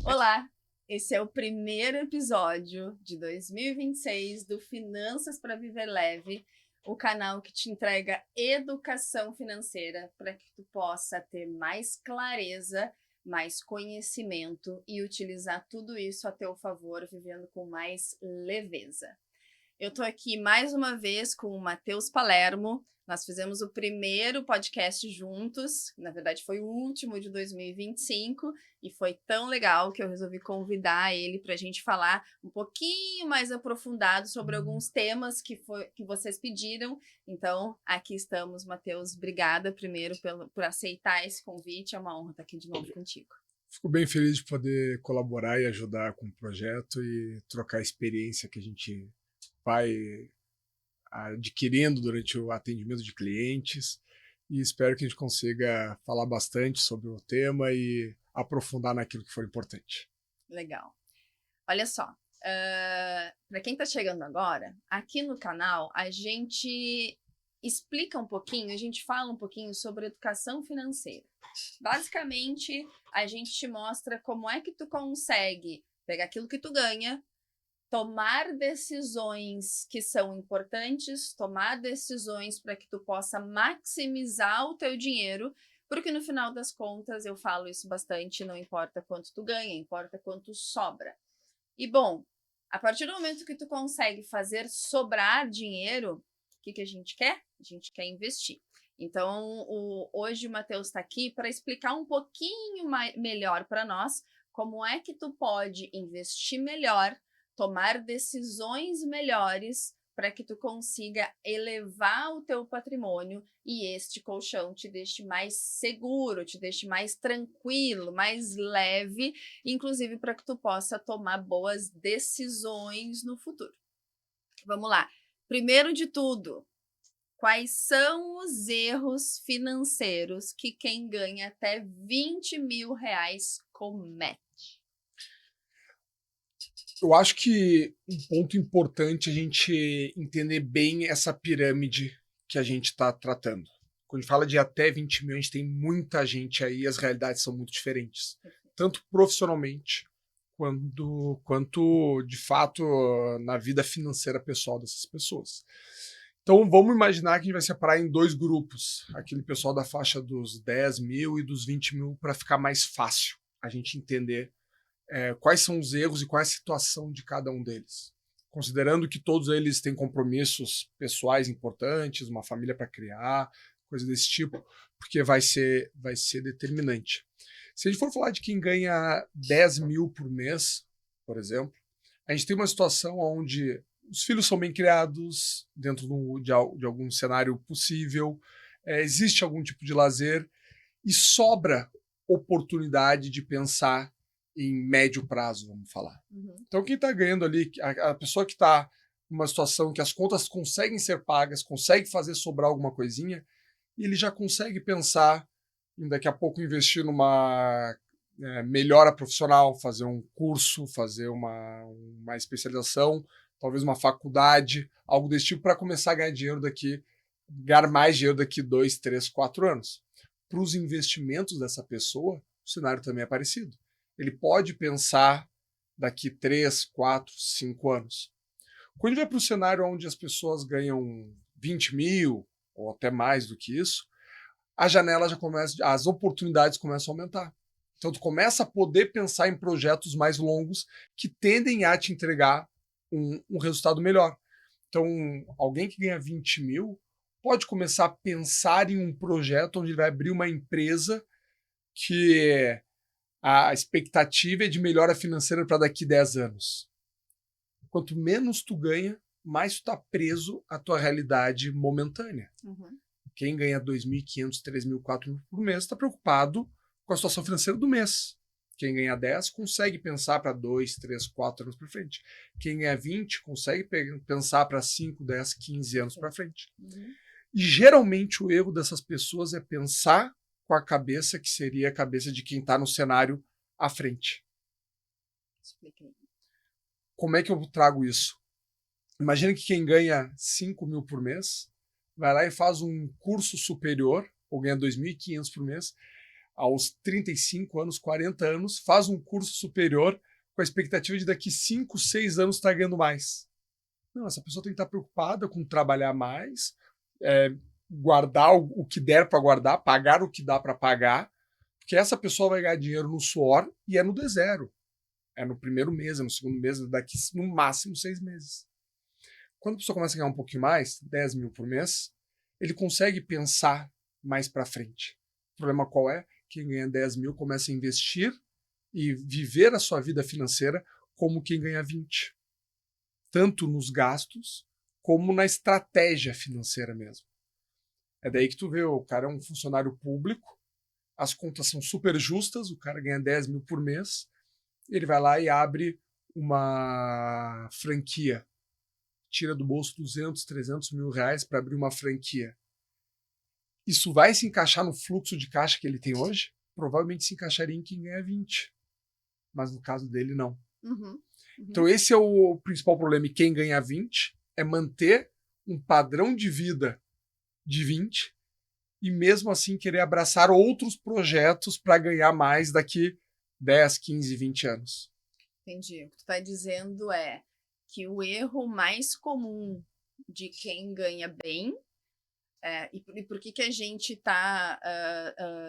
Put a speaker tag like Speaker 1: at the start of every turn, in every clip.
Speaker 1: Olá, esse é o primeiro episódio de 2026 do Finanças para Viver Leve, o canal que te entrega educação financeira para que tu possa ter mais clareza, mais conhecimento e utilizar tudo isso a teu favor, vivendo com mais leveza. Eu tô aqui mais uma vez com o Matheus Palermo. Nós fizemos o primeiro podcast juntos, na verdade foi o último de 2025, e foi tão legal que eu resolvi convidar ele para a gente falar um pouquinho mais aprofundado sobre alguns temas que vocês pediram. Então, aqui estamos, Matheus. Obrigada primeiro por aceitar esse convite. É uma honra estar aqui de novo contigo.
Speaker 2: Fico bem feliz de poder colaborar e ajudar com o projeto e trocar a experiência que a gente vai adquirindo durante o atendimento de clientes, e espero que a gente consiga falar bastante sobre o tema e aprofundar naquilo que for importante.
Speaker 1: Legal. Olha só, para quem está chegando agora, aqui no canal a gente explica um pouquinho, a gente fala um pouquinho sobre educação financeira. Basicamente, a gente te mostra como é que tu consegue pegar aquilo que tu ganha, tomar decisões que são importantes, tomar decisões para que tu possa maximizar o teu dinheiro, porque no final das contas, eu falo isso bastante, não importa quanto tu ganha, importa quanto sobra. E bom, a partir do momento que tu consegue fazer sobrar dinheiro, o que a gente quer? A gente quer investir. Então, hoje o Matheus está aqui para explicar um pouquinho melhor para nós como é que tu pode investir melhor, tomar decisões melhores para que tu consiga elevar o teu patrimônio e este colchão te deixe mais seguro, te deixe mais tranquilo, mais leve, inclusive para que tu possa tomar boas decisões no futuro. Vamos lá. Primeiro de tudo, quais são os erros financeiros que quem ganha até R$20 mil comete?
Speaker 2: Eu acho que um ponto importante é a gente entender bem essa pirâmide que a gente está tratando. Quando a gente fala de até 20 mil, a gente tem muita gente aí, as realidades são muito diferentes. Tanto profissionalmente, quanto de fato na vida financeira pessoal dessas pessoas. Então vamos imaginar que a gente vai separar em dois grupos. Aquele pessoal da faixa dos 10 mil e dos 20 mil, para ficar mais fácil a gente entender quais são os erros e qual é a situação de cada um deles. Considerando que todos eles têm compromissos pessoais importantes, uma família para criar, coisa desse tipo, porque vai ser determinante. Se a gente for falar de quem ganha 10 mil por mês, por exemplo, a gente tem uma situação onde os filhos são bem criados dentro de algum cenário possível, existe algum tipo de lazer e sobra oportunidade de pensar em médio prazo, vamos falar.
Speaker 1: Uhum.
Speaker 2: Então, quem está ganhando ali, a pessoa que está numa situação que as contas conseguem ser pagas, consegue fazer sobrar alguma coisinha, e ele já consegue pensar em daqui a pouco investir numa melhora profissional, fazer um curso, fazer uma especialização, talvez uma faculdade, algo desse tipo, para começar a ganhar mais dinheiro daqui 2, 3, 4 anos. Para os investimentos dessa pessoa, o cenário também é parecido. Ele pode pensar daqui 3, 4, 5 anos. Quando ele vai para o cenário onde as pessoas ganham 20 mil, ou até mais do que isso, a janela já começa, as oportunidades começam a aumentar. Então tu começa a poder pensar em projetos mais longos que tendem a te entregar um resultado melhor. Então, alguém que ganha 20 mil pode começar a pensar em um projeto onde ele vai abrir uma empresa que a expectativa é de melhora financeira para daqui 10 anos. Quanto menos tu ganha, mais tu está preso à tua realidade momentânea.
Speaker 1: Uhum.
Speaker 2: Quem ganha 2.500, 3.000, 4.000 por mês está preocupado com a situação financeira do mês. Quem ganha 10 consegue pensar para 2, 3, 4 anos para frente. Quem ganha 20 consegue pensar para 5, 10, 15 anos para frente.
Speaker 1: Uhum.
Speaker 2: E geralmente o erro dessas pessoas é pensar com a cabeça que seria a cabeça de quem está no cenário à frente.
Speaker 1: Expliquei.
Speaker 2: Como é que eu trago isso? Imagina que quem ganha 5 mil por mês vai lá e faz um curso superior, ou ganha 2.500 por mês, aos 35 anos, 40 anos, faz um curso superior com a expectativa de daqui 5, 6 anos estar ganhando mais. Não, essa pessoa tem que estar preocupada com trabalhar mais, guardar o que der para guardar, pagar o que dá para pagar, porque essa pessoa vai ganhar dinheiro no suor e é no D0. É no primeiro mês, é no segundo mês, daqui no máximo 6 meses. Quando a pessoa começa a ganhar um pouquinho mais, 10 mil por mês, ele consegue pensar mais para frente. O problema qual é? Quem ganha 10 mil começa a investir e viver a sua vida financeira como quem ganha 20. Tanto nos gastos, como na estratégia financeira mesmo. É daí que tu vê, o cara é um funcionário público, as contas são super justas, o cara ganha 10 mil por mês, ele vai lá e abre uma franquia. Tira do bolso 200, 300 mil reais para abrir uma franquia. Isso vai se encaixar no fluxo de caixa que ele tem hoje? Provavelmente se encaixaria em quem ganha 20. Mas no caso dele, não. Então esse é o principal problema. E quem ganha 20 é manter um padrão de vida de 20 e mesmo assim querer abraçar outros projetos para ganhar mais daqui 10, 15, 20 anos.
Speaker 1: Entendi. O que tu está dizendo é que o erro mais comum de quem ganha bem, e por que a gente está,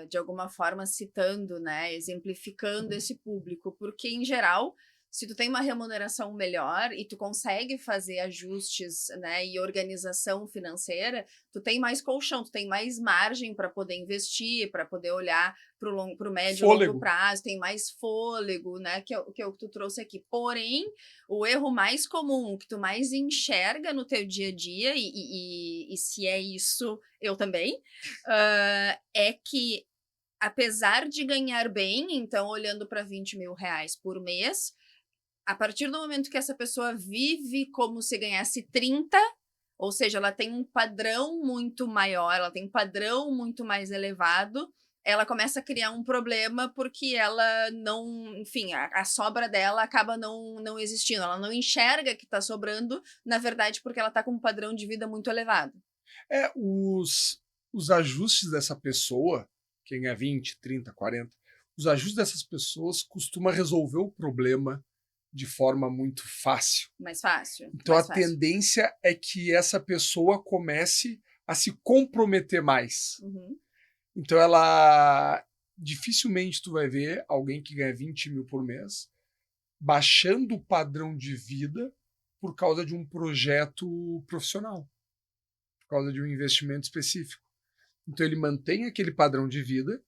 Speaker 1: de alguma forma, citando, né, exemplificando esse público? Porque, em geral, se tu tem uma remuneração melhor e tu consegue fazer ajustes, né, e organização financeira, tu tem mais colchão, tu tem mais margem para poder investir, para poder olhar para o médio e longo prazo, tem mais fôlego, né, que é o que tu trouxe aqui. Porém, o erro mais comum, que tu mais enxerga no teu dia a dia, e se é isso, eu também, é que, apesar de ganhar bem, então, olhando para 20 mil reais por mês, a partir do momento que essa pessoa vive como se ganhasse 30, ou seja, ela tem um padrão muito maior, ela tem um padrão muito mais elevado, ela começa a criar um problema porque ela não, enfim, a sobra dela acaba não existindo, ela não enxerga que está sobrando, na verdade, porque ela está com um padrão de vida muito elevado.
Speaker 2: Os ajustes dessa pessoa, quem ganha 20, 30, 40, os ajustes dessas pessoas costumam resolver o problema de forma muito fácil.
Speaker 1: Mais fácil.
Speaker 2: Então
Speaker 1: mais
Speaker 2: a tendência é que essa pessoa comece a se comprometer mais. Então ela dificilmente tu vai ver alguém que ganha 20 mil por mês baixando o padrão de vida por causa de um projeto profissional, por causa de um investimento específico. Então ele mantém aquele padrão de vida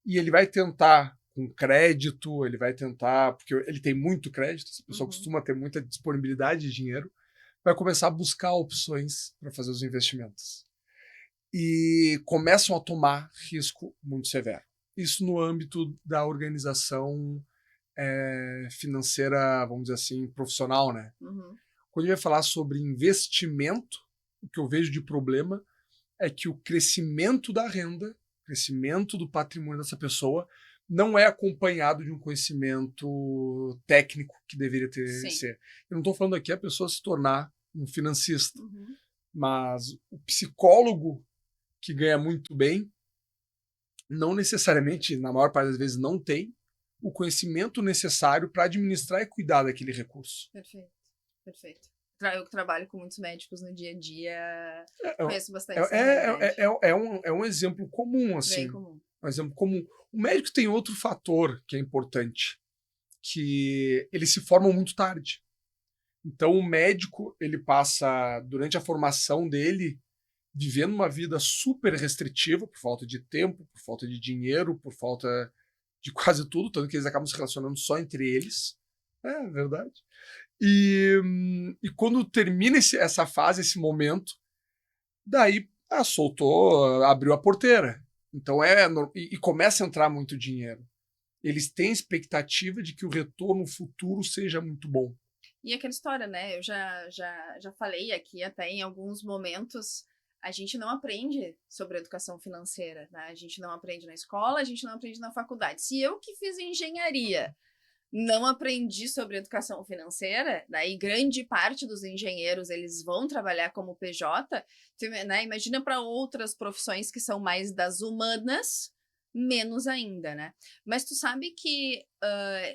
Speaker 2: e ele vai tentar com crédito, ele vai tentar, porque ele tem muito crédito, essa pessoa costuma ter muita disponibilidade de dinheiro, vai começar a buscar opções para fazer os investimentos. E começam a tomar risco muito severo. Isso no âmbito da organização financeira, vamos dizer assim, profissional, né? Quando a gente vai falar sobre investimento, o que eu vejo de problema é que o crescimento da renda, o crescimento do patrimônio dessa pessoa não é acompanhado de um conhecimento técnico que deveria ser. Eu não estou falando aqui a pessoa se tornar um financista, mas o psicólogo que ganha muito bem, não necessariamente, na maior parte das vezes, não tem o conhecimento necessário para administrar e cuidar daquele recurso.
Speaker 1: Perfeito. Eu que trabalho com muitos médicos no dia a dia, conheço bastante.
Speaker 2: É um exemplo comum, assim.
Speaker 1: Bem comum.
Speaker 2: Um exemplo comum. O médico tem outro fator que é importante, que eles se formam muito tarde. Então o médico, ele passa, durante a formação dele, vivendo uma vida super restritiva, por falta de tempo, por falta de dinheiro, por falta de quase tudo, tanto que eles acabam se relacionando só entre eles. É verdade. E quando termina essa fase, esse momento, daí soltou, abriu a porteira. Então e começa a entrar muito dinheiro. Eles têm expectativa de que o retorno futuro seja muito bom.
Speaker 1: E aquela história, né? Eu já falei aqui até em alguns momentos a gente não aprende sobre educação financeira, né? A gente não aprende na escola, a gente não aprende na faculdade. Se eu que fiz engenharia não aprendi sobre educação financeira, daí grande parte dos engenheiros eles vão trabalhar como PJ, né? Imagina para outras profissões que são mais das humanas, menos ainda, né? Mas tu sabe que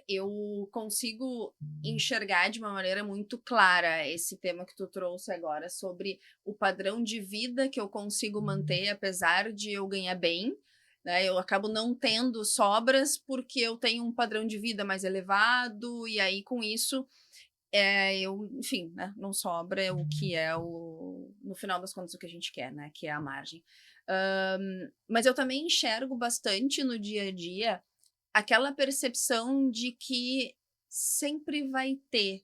Speaker 1: eu consigo enxergar de uma maneira muito clara esse tema que tu trouxe agora sobre o padrão de vida que eu consigo manter apesar de eu ganhar bem, né? Eu acabo não tendo sobras porque eu tenho um padrão de vida mais elevado, e aí com isso enfim, né, não sobra o que no final das contas, o que a gente quer, né, que é a margem. Mas eu também enxergo bastante no dia a dia aquela percepção de que sempre vai ter,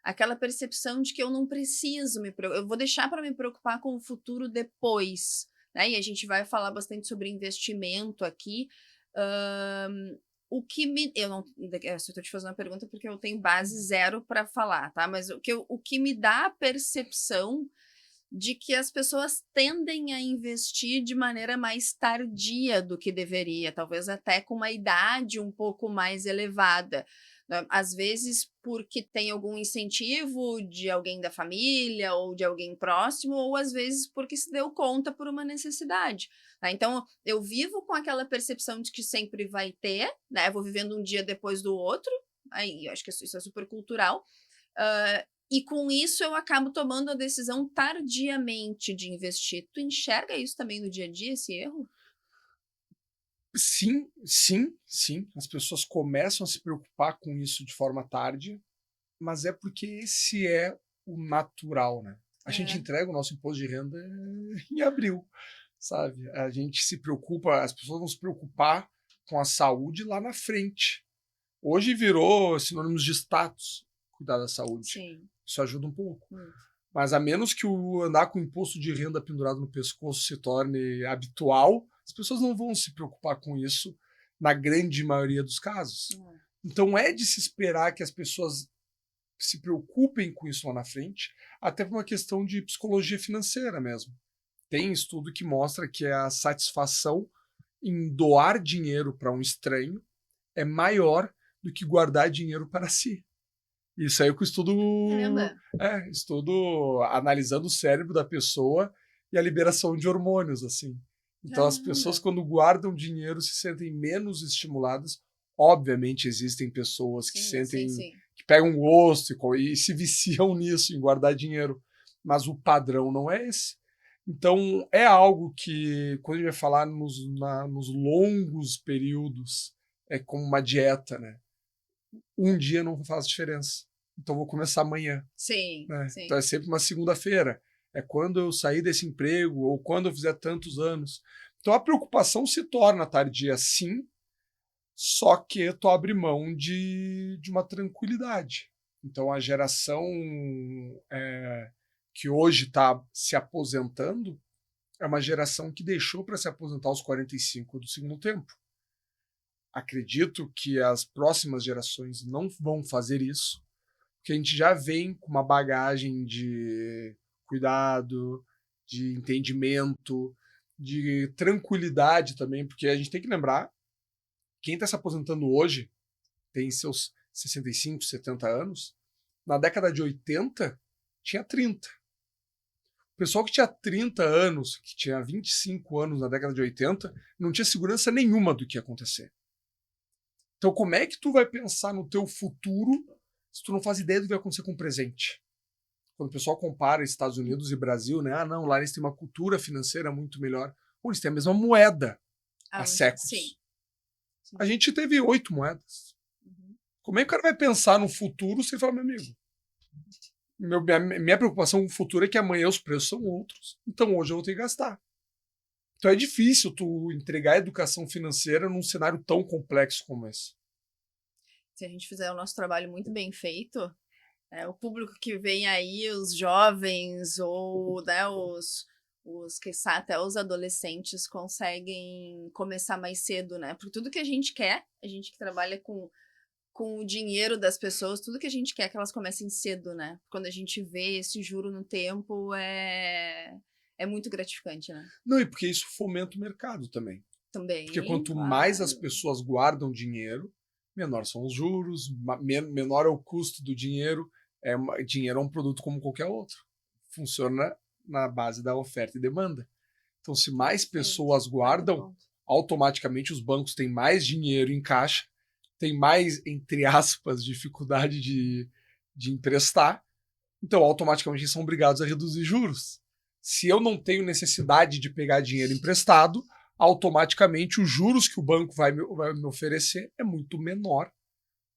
Speaker 1: aquela percepção de que eu não preciso eu vou deixar para me preocupar com o futuro depois, né? E a gente vai falar bastante sobre investimento aqui. O que me. Eu não. Eu estou te fazendo uma pergunta porque eu tenho base zero para falar, tá? Mas o que me dá a percepção de que as pessoas tendem a investir de maneira mais tardia do que deveria, talvez até com uma idade um pouco mais elevada, né? Às vezes porque tem algum incentivo de alguém da família ou de alguém próximo, ou às vezes porque se deu conta por uma necessidade. Tá? Então, eu vivo com aquela percepção de que sempre vai ter, né? Eu vou vivendo um dia depois do outro, aí eu acho que isso é super cultural. E com isso eu acabo tomando a decisão tardiamente de investir. Tu enxerga isso também no dia a dia, esse erro?
Speaker 2: Sim, sim, sim. As pessoas começam a se preocupar com isso de forma tarde, mas é porque esse é o natural, né? A gente
Speaker 1: É.
Speaker 2: entrega o nosso imposto de renda em abril, sabe? A gente se preocupa, as pessoas vão se preocupar com a saúde lá na frente. Hoje virou sinônimos de status cuidar da saúde.
Speaker 1: Sim.
Speaker 2: Isso ajuda um pouco.
Speaker 1: Muito.
Speaker 2: Mas a menos que o andar com o imposto de renda pendurado no pescoço se torne habitual, as pessoas não vão se preocupar com isso na grande maioria dos casos. Então é de se esperar que as pessoas se preocupem com isso lá na frente, até por uma questão de psicologia financeira mesmo. Tem estudo que mostra que a satisfação em doar dinheiro para um estranho é maior do que guardar dinheiro para si. Isso aí é o que eu
Speaker 1: Caramba.
Speaker 2: estudo analisando o cérebro da pessoa e a liberação de hormônios, assim. Então as pessoas
Speaker 1: Caramba.
Speaker 2: quando guardam dinheiro se sentem menos estimuladas. Obviamente existem pessoas que sentem,
Speaker 1: Sim.
Speaker 2: que pegam gosto e se viciam nisso, em guardar dinheiro. Mas o padrão não é esse. Então é algo que, quando a gente vai falar nos longos períodos, é como uma dieta, né? Um dia não faz diferença. Então vou começar amanhã.
Speaker 1: Sim,
Speaker 2: Né?
Speaker 1: sim.
Speaker 2: Então é sempre uma segunda-feira. É quando eu sair desse emprego ou quando eu fizer tantos anos. Então a preocupação se torna tardia, sim, só que tu abre mão de uma tranquilidade. Então a geração que hoje está se aposentando é uma geração que deixou para se aposentar aos 45 do segundo tempo. Acredito que as próximas gerações não vão fazer isso, porque a gente já vem com uma bagagem de cuidado, de entendimento, de tranquilidade também, porque a gente tem que lembrar, quem está se aposentando hoje tem seus 65, 70 anos, na década de 80 tinha 30. O pessoal que tinha 30 anos, que tinha 25 anos na década de 80, não tinha segurança nenhuma do que ia acontecer. Então, como é que tu vai pensar no teu futuro se tu não faz ideia do que vai acontecer com o presente? Quando o pessoal compara Estados Unidos e Brasil, né? Ah, não, lá eles têm uma cultura financeira muito melhor. Ou eles têm a mesma moeda há séculos.
Speaker 1: Sim.
Speaker 2: A gente teve 8 moedas. Como é que o cara vai pensar no futuro se ele fala, meu amigo, minha preocupação com o futuro é que amanhã os preços são outros. Então hoje eu vou ter que gastar. Então é difícil tu entregar educação financeira num cenário tão complexo como esse.
Speaker 1: Se a gente fizer o nosso trabalho muito bem feito, o público que vem aí, os jovens ou, né, quiçá até os adolescentes conseguem começar mais cedo, né? Porque tudo que a gente quer, a gente que trabalha com o dinheiro das pessoas, tudo que a gente quer é que elas comecem cedo, né? Quando a gente vê esse juro no tempo, é muito gratificante, né?
Speaker 2: Não, e porque isso fomenta o mercado também.
Speaker 1: Também,
Speaker 2: Porque quanto
Speaker 1: claro.
Speaker 2: mais as pessoas guardam dinheiro, menor são os juros, menor é o custo do dinheiro. Dinheiro é um produto como qualquer outro. Funciona na base da oferta e demanda. Então, se mais pessoas guardam, automaticamente os bancos têm mais dinheiro em caixa, têm mais, entre aspas, dificuldade de emprestar. Então, automaticamente, eles são obrigados a reduzir juros. Se eu não tenho necessidade de pegar dinheiro emprestado, automaticamente os juros que o banco vai me oferecer é muito menor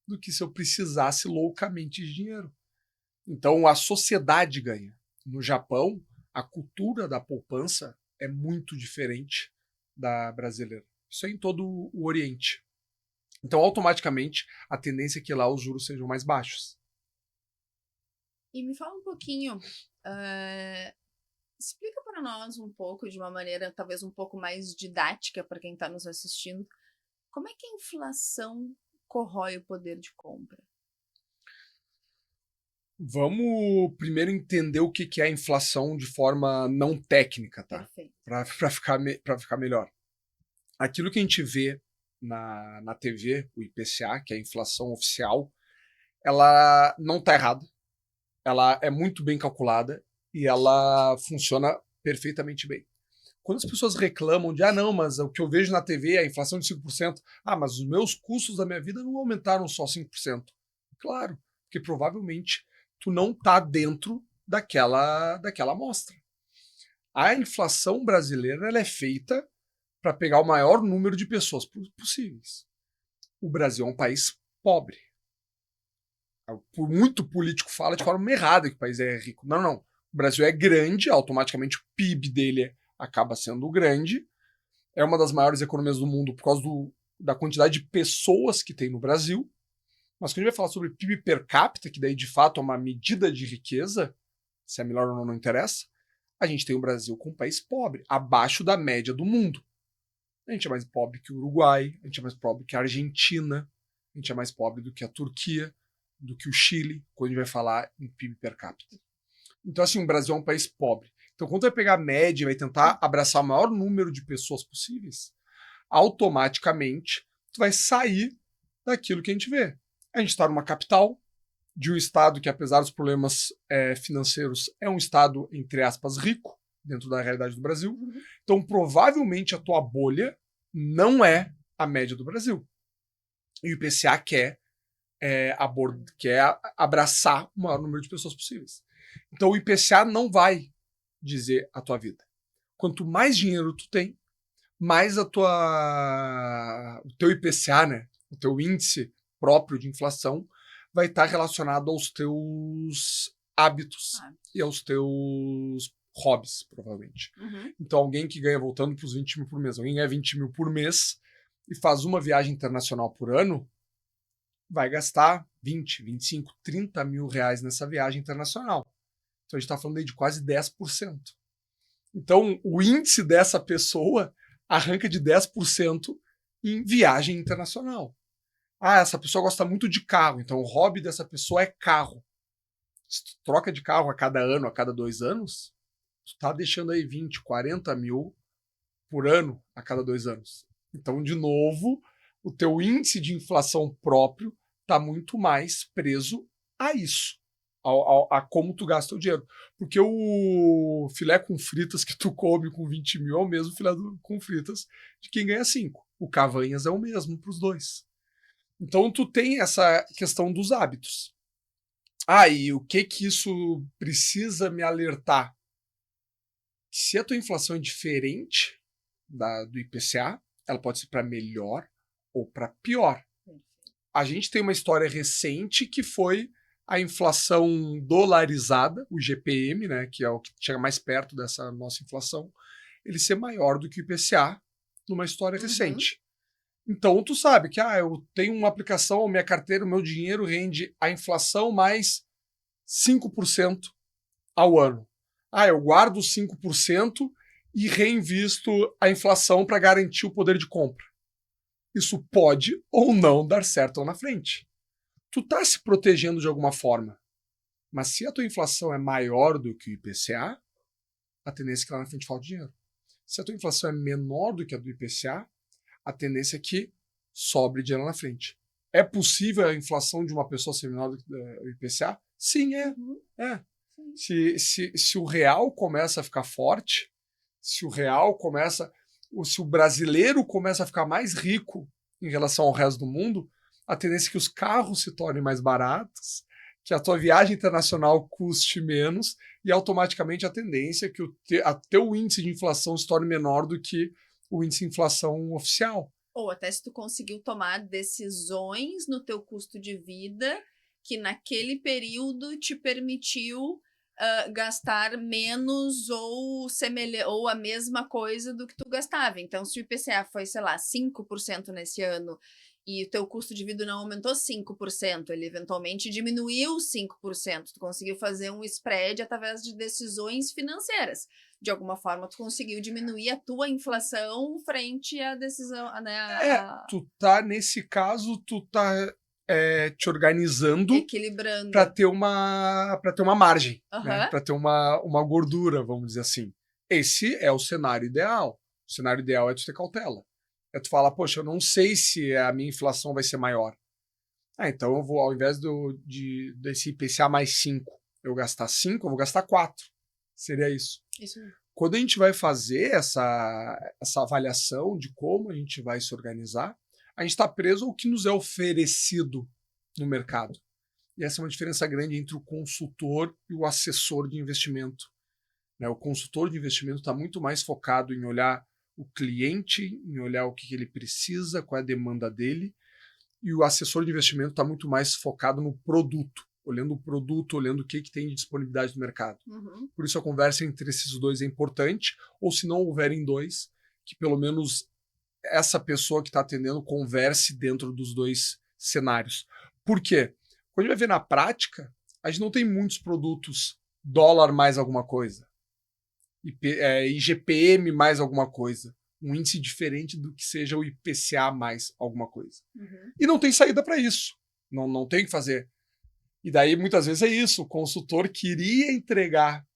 Speaker 2: do que se eu precisasse loucamente de dinheiro. Então, a sociedade ganha. No Japão, a cultura da poupança é muito diferente da brasileira. Isso é em todo o Oriente. Então, automaticamente, a tendência é que lá os juros sejam mais baixos.
Speaker 1: E me fala um pouquinho, explica para nós um pouco, de uma maneira talvez um pouco mais didática para quem está nos assistindo, como é que a inflação corrói o poder de compra?
Speaker 2: Vamos primeiro entender o que é a inflação de forma não técnica, tá?
Speaker 1: Perfeito.
Speaker 2: Para ficar melhor. Aquilo que a gente vê na TV, o IPCA, que é a inflação oficial, ela não está errada. Ela é muito bem calculada e ela funciona perfeitamente bem. Quando as pessoas reclamam de, não, mas o que eu vejo na TV é a inflação de 5%, mas os meus custos da minha vida não aumentaram só 5%. Claro, porque provavelmente tu não está dentro daquela amostra. A inflação brasileira ela é feita para pegar o maior número de pessoas possíveis. O Brasil é um país pobre. Por muito político fala de forma errada que o país é rico. Não, não. O Brasil é grande, automaticamente o PIB dele acaba sendo grande. É uma das maiores economias do mundo por causa da quantidade de pessoas que tem no Brasil. Mas quando a gente vai falar sobre PIB per capita, que daí de fato é uma medida de riqueza, se é melhor ou não interessa, a gente tem o Brasil como um país pobre, abaixo da média do mundo. A gente é mais pobre que o Uruguai, a gente é mais pobre que a Argentina, a gente é mais pobre do que a Turquia, do que o Chile, quando a gente vai falar em PIB per capita. Então, assim, o Brasil é um país pobre. Então, quando vai pegar a média e vai tentar abraçar o maior número de pessoas possíveis, automaticamente tu vai sair daquilo que a gente vê. A gente está numa capital de um estado que, apesar dos problemas financeiros, é um estado, entre aspas, rico, dentro da realidade do Brasil. Então, provavelmente, a tua bolha não é a média do Brasil. E o IPCA quer abraçar o maior número de pessoas possíveis. Então, o IPCA não vai dizer a tua vida. Quanto mais dinheiro tu tem, mais o teu IPCA, né, o teu índice próprio de inflação, vai estar relacionado aos teus hábitos e aos teus hobbies, provavelmente. Então, alguém que ganha, voltando para os 20 mil por mês, alguém ganha 20 mil por mês e faz uma viagem internacional por ano, vai gastar 20, 25, 30 mil reais nessa viagem internacional. Então, a gente está falando aí de quase 10%. Então, o índice dessa pessoa arranca de 10% em viagem internacional. Essa pessoa gosta muito de carro, então o hobby dessa pessoa é carro. Se tu troca de carro a cada ano, a cada 2 anos, tu tá deixando aí 20, 40 mil por ano a cada 2 anos. Então, de novo, o teu índice de inflação próprio tá muito mais preso a isso, a como tu gasta o dinheiro. Porque o filé com fritas que tu come com 20 mil é o mesmo filé com fritas de quem ganha 5. O Cavanhas é o mesmo para os dois. Então, tu tem essa questão dos hábitos. E o que isso precisa me alertar? Se a tua inflação é diferente do IPCA, ela pode ser para melhor ou para pior. A gente tem uma história recente que foi a inflação dolarizada, o IGPM, né, que é o que chega mais perto dessa nossa inflação, ele ser maior do que o IPCA numa história recente. Então, tu sabe que eu tenho uma aplicação, a minha carteira, o meu dinheiro rende a inflação mais 5% ao ano. Eu guardo 5% e reinvisto a inflação para garantir o poder de compra. Isso pode ou não dar certo lá na frente. Tu tá se protegendo de alguma forma. Mas se a tua inflação é maior do que o IPCA, a tendência é que lá na frente falte dinheiro. Se a tua inflação é menor do que a do IPCA, a tendência é que sobre dinheiro lá na frente. É possível a inflação de uma pessoa ser menor do que o IPCA? Sim, é. É. Se o real começa a ficar forte, se o brasileiro começa a ficar mais rico em relação ao resto do mundo, a tendência é que os carros se tornem mais baratos, que a tua viagem internacional custe menos e automaticamente a tendência é que teu índice de inflação se torne menor do que o índice de inflação oficial.
Speaker 1: Ou até se tu conseguiu tomar decisões no teu custo de vida que naquele período te permitiu gastar menos ou a mesma coisa do que tu gastava. Então, se o IPCA foi, sei lá, 5% nesse ano e o teu custo de vida não aumentou 5%, ele eventualmente diminuiu 5%. Tu conseguiu fazer um spread através de decisões financeiras. De alguma forma, tu conseguiu diminuir a tua inflação frente à decisão, né?
Speaker 2: Nesse caso, tu tá te organizando
Speaker 1: Equilibrando
Speaker 2: para ter uma margem, né?
Speaker 1: Aham.
Speaker 2: Para ter uma gordura, vamos dizer assim. Esse é o cenário ideal. O cenário ideal é tu ter cautela. É tu falar, poxa, eu não sei se a minha inflação vai ser maior. Então eu vou, ao invés desse IPCA mais 5, eu gastar 5, eu vou gastar 4. Seria isso.
Speaker 1: Isso mesmo.
Speaker 2: Quando a gente vai fazer essa avaliação de como a gente vai se organizar, a gente está preso ao que nos é oferecido no mercado. E essa é uma diferença grande entre o consultor e o assessor de investimento. O consultor de investimento está muito mais focado em olhar o cliente, em olhar o que ele precisa, qual é a demanda dele, e o assessor de investimento está muito mais focado no produto, olhando o produto, olhando o que tem de disponibilidade no mercado.
Speaker 1: Uhum.
Speaker 2: Por isso a conversa entre esses dois é importante, ou se não houverem dois, que pelo menos essa pessoa que está atendendo converse dentro dos dois cenários. Por quê? Quando a gente vai ver na prática, a gente não tem muitos produtos dólar mais alguma coisa, IGPM mais alguma coisa, um índice diferente do que seja o IPCA mais alguma coisa.
Speaker 1: Uhum.
Speaker 2: E não tem saída para isso. Não tem o que fazer. E daí, muitas vezes, é isso. O consultor queria entregar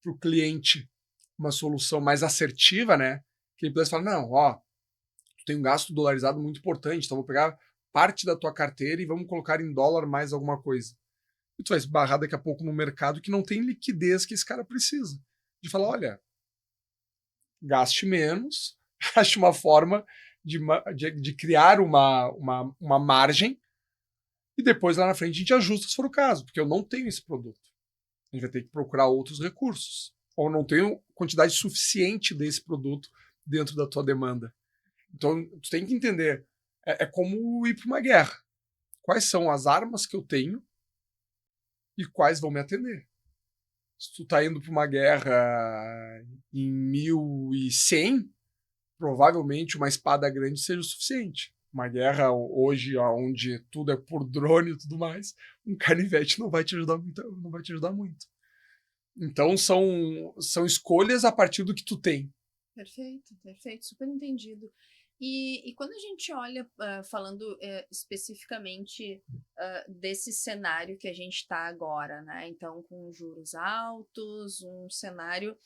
Speaker 2: para o cliente uma solução mais assertiva, né? Que ele pudesse falar, não, tu tem um gasto dolarizado muito importante, então vou pegar parte da tua carteira e vamos colocar em dólar mais alguma coisa. E tu vai esbarrar daqui a pouco no mercado que não tem liquidez que esse cara precisa. De falar, olha, gaste menos, ache uma forma de criar uma margem e depois lá na frente a gente ajusta se for o caso, porque eu não tenho esse produto. A gente vai ter que procurar outros recursos. Ou não tenho quantidade suficiente desse produto dentro da tua demanda. Então, tu tem que entender, é como ir para uma guerra. Quais são as armas que eu tenho e quais vão me atender? Se tu tá indo para uma guerra em 1100, provavelmente uma espada grande seja o suficiente. Uma guerra hoje, onde tudo é por drone e tudo mais, um canivete não vai te ajudar muito. Então são escolhas a partir do que tu tem.
Speaker 1: Perfeito, super entendido. E quando a gente olha, falando especificamente desse cenário que a gente está agora, né? Então, com juros altos, um cenário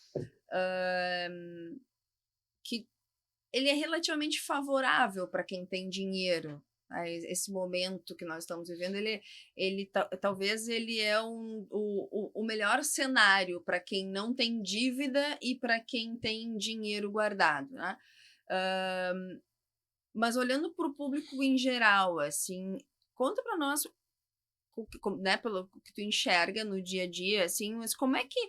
Speaker 1: que ele é relativamente favorável para quem tem dinheiro. Né? Esse momento que nós estamos vivendo, talvez ele é o melhor cenário para quem não tem dívida e para quem tem dinheiro guardado, né? Mas olhando para o público em geral, assim, conta para nós, né, pelo que tu enxerga no dia a dia, assim, mas como é que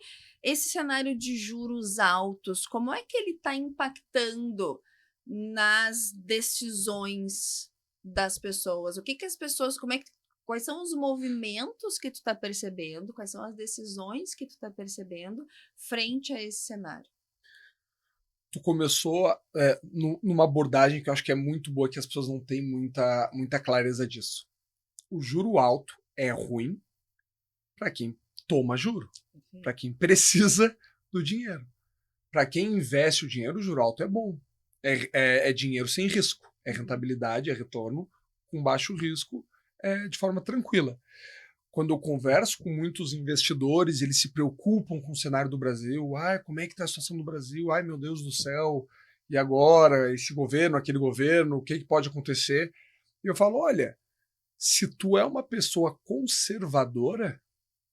Speaker 1: esse cenário de juros altos, como é que ele está impactando nas decisões das pessoas? O que as pessoas, quais são os movimentos que tu está percebendo, quais são as decisões que tu está percebendo frente a esse cenário?
Speaker 2: Tu começou numa abordagem que eu acho que é muito boa, que as pessoas não têm muita clareza disso. O juro alto é ruim para quem toma juro, para quem precisa do dinheiro. Para quem investe o dinheiro, o juro alto é bom. É dinheiro sem risco, é rentabilidade, é retorno com baixo risco, de forma tranquila. quando eu converso com muitos investidores, eles se preocupam com o cenário do Brasil. Ai, como é que está a situação do Brasil? Ai, meu Deus do céu. E agora? Esse governo, aquele governo, o que, que pode acontecer? E eu falo, olha, se tu é uma pessoa conservadora,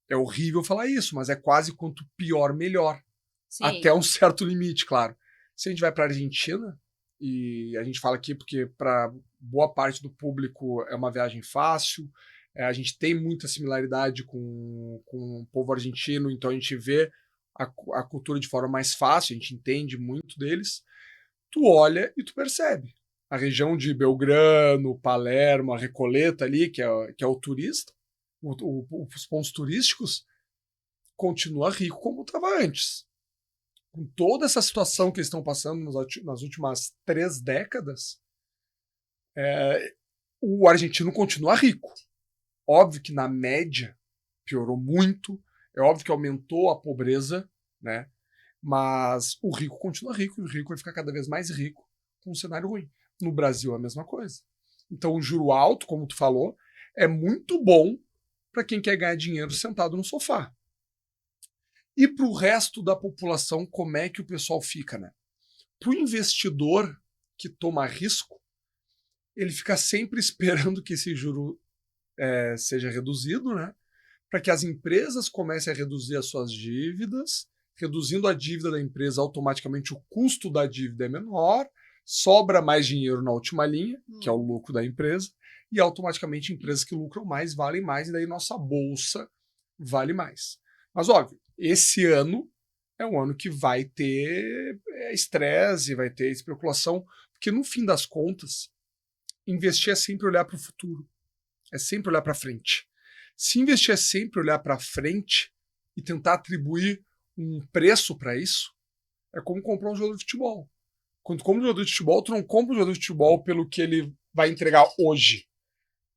Speaker 2: é horrível falar isso, mas é quase quanto pior, melhor.
Speaker 1: Sim.
Speaker 2: Até um certo limite, claro. Se a gente vai para a Argentina, e a gente fala aqui porque para boa parte do público é uma viagem fácil, a gente tem muita similaridade com o povo argentino, então a gente vê a cultura de forma mais fácil, a gente entende muito deles. Tu olha e tu percebe. A região de Belgrano, Palermo, a Recoleta ali, que é o turista, os pontos turísticos, continua rico como estava antes. Com toda essa situação que eles estão passando nas últimas 3 décadas, o argentino continua rico. Óbvio que na média piorou muito, é óbvio que aumentou a pobreza, né? Mas o rico continua rico e o rico vai ficar cada vez mais rico com um cenário ruim. No Brasil é a mesma coisa. Então o juro alto, como tu falou, é muito bom para quem quer ganhar dinheiro sentado no sofá. E para o resto da população, como é que o pessoal fica, né? Para o investidor que toma risco, ele fica sempre esperando que esse juro seja reduzido, né? Para que as empresas comecem a reduzir as suas dívidas. Reduzindo a dívida da empresa, automaticamente o custo da dívida é menor, sobra mais dinheiro na última linha, que é o lucro da empresa, e automaticamente empresas que lucram mais valem mais, e daí nossa bolsa vale mais. Mas óbvio, esse ano é um ano que vai ter estresse, vai ter especulação, porque no fim das contas, investir é sempre olhar para o futuro, é sempre olhar para frente. Se investir é sempre olhar para frente e tentar atribuir um preço para isso, é como comprar um jogador de futebol. Quando tu compra um jogador de futebol, tu não compra um jogador de futebol pelo que ele vai entregar hoje.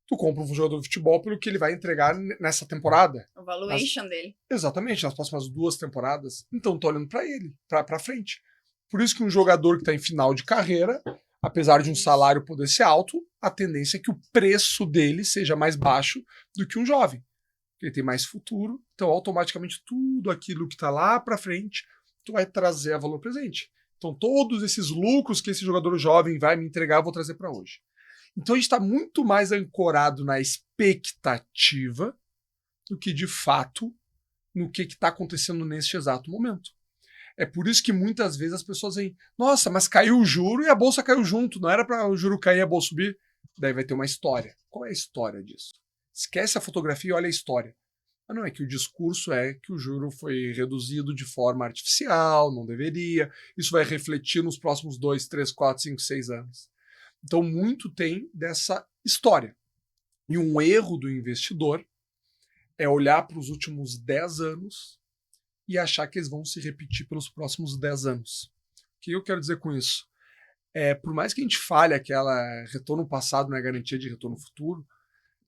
Speaker 2: Tu compra um jogador de futebol pelo que ele vai entregar nessa temporada.
Speaker 1: O valuation dele.
Speaker 2: Exatamente, nas próximas 2 temporadas. Então tô olhando para ele, para frente. Por isso que um jogador que está em final de carreira, apesar de um salário poder ser alto, a tendência é que o preço dele seja mais baixo do que um jovem. Ele tem mais futuro, então automaticamente tudo aquilo que está lá para frente, tu vai trazer a valor presente. Então todos esses lucros que esse jogador jovem vai me entregar, eu vou trazer para hoje. Então a gente está muito mais ancorado na expectativa do que de fato no que está acontecendo neste exato momento. É por isso que muitas vezes as pessoas dizem, nossa, mas caiu o juro e a bolsa caiu junto, não era para o juro cair e a bolsa subir? Daí vai ter uma história. Qual é a história disso? Esquece a fotografia e olha a história. Ah, não, é que o discurso é que o juro foi reduzido de forma artificial, não deveria. Isso vai refletir nos próximos 2, 3, 4, 5, 6 anos. Então, muito tem dessa história. E um erro do investidor é olhar para os últimos 10 anos e achar que eles vão se repetir pelos próximos 10 anos. O que eu quero dizer com isso? Por mais que a gente fale aquela retorno passado não é garantia de retorno futuro,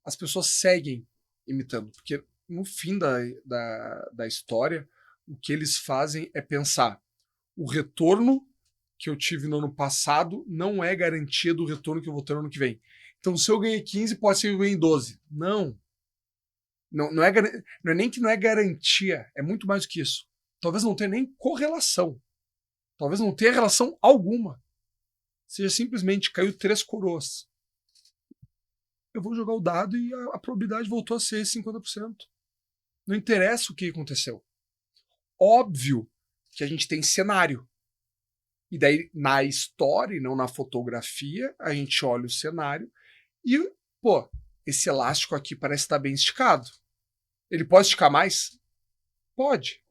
Speaker 2: as pessoas seguem imitando, porque no fim da história, o que eles fazem é pensar, o retorno que eu tive no ano passado não é garantia do retorno que eu vou ter no ano que vem. Então, se eu ganhei 15, pode ser que eu ganhei 12. Não. Não é nem que não é garantia, é muito mais do que isso. Talvez não tenha nem correlação. Talvez não tenha relação alguma. Seja simplesmente caiu 3 coroas. Eu vou jogar o dado e a probabilidade voltou a ser 50%. Não interessa o que aconteceu. Óbvio que a gente tem cenário. E daí, na história e não na fotografia, a gente olha o cenário e, pô, esse elástico aqui parece estar bem esticado. Ele pode esticar mais? Pode.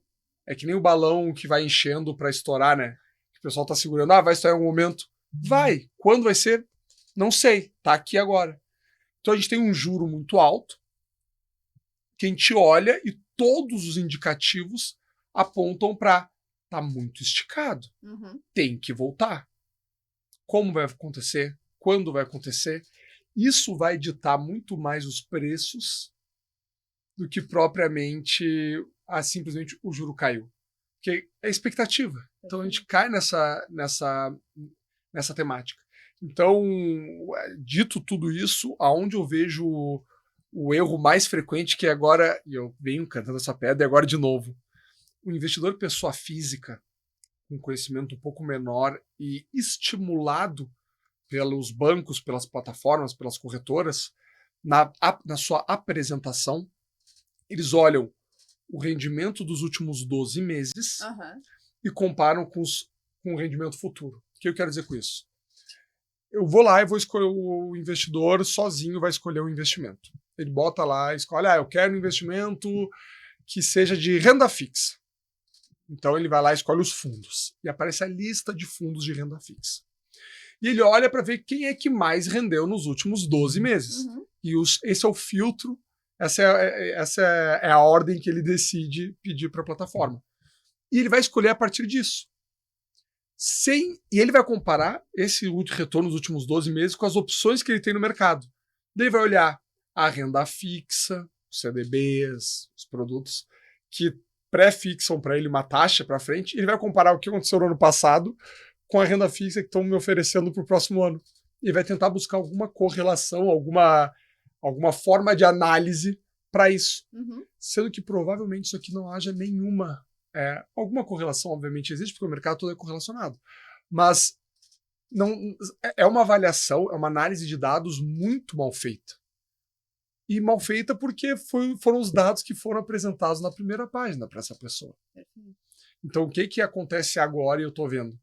Speaker 2: É que nem o balão que vai enchendo para estourar, né? Que o pessoal tá segurando. Ah, vai estourar em algum momento. Vai. Quando vai ser? Não sei. Tá aqui agora. Então a gente tem um juro muito alto, que a gente olha e todos os indicativos apontam para tá muito esticado. Tem que voltar. Como vai acontecer? Quando vai acontecer? Isso vai ditar muito mais os preços do que propriamente simplesmente o juro caiu. Porque é expectativa. Então a gente cai nessa temática. Então, dito tudo isso, aonde eu vejo o erro mais frequente que agora, e eu venho cantando essa pedra, e agora de novo, o investidor pessoa física, com conhecimento um pouco menor e estimulado pelos bancos, pelas plataformas, pelas corretoras, na sua apresentação, eles olham o rendimento dos últimos 12 meses e comparam com o rendimento futuro. O que eu quero dizer com isso? Eu vou lá e vou escolher, o investidor sozinho vai escolher um investimento. Ele bota lá, escolhe, eu quero um investimento que seja de renda fixa. Então ele vai lá e escolhe os fundos. E aparece a lista de fundos de renda fixa. E ele olha para ver quem é que mais rendeu nos últimos 12 meses. E esse é o filtro, essa é a ordem que ele decide pedir para a plataforma. E ele vai escolher a partir disso. E ele vai comparar esse retorno dos últimos 12 meses com as opções que ele tem no mercado. Daí ele vai olhar a renda fixa, os CDBs, os produtos que pré-fixam para ele uma taxa para frente. Ele vai comparar o que aconteceu no ano passado com a renda fixa que estão me oferecendo para o próximo ano. E vai tentar buscar alguma correlação, alguma forma de análise para isso. Sendo que provavelmente isso aqui não haja nenhuma. Alguma correlação, obviamente, existe, porque o mercado todo é correlacionado. Mas não, é uma avaliação, é uma análise de dados muito mal feita. E mal feita porque foram os dados que foram apresentados na primeira página para essa pessoa. Então, o que acontece agora e eu estou vendo?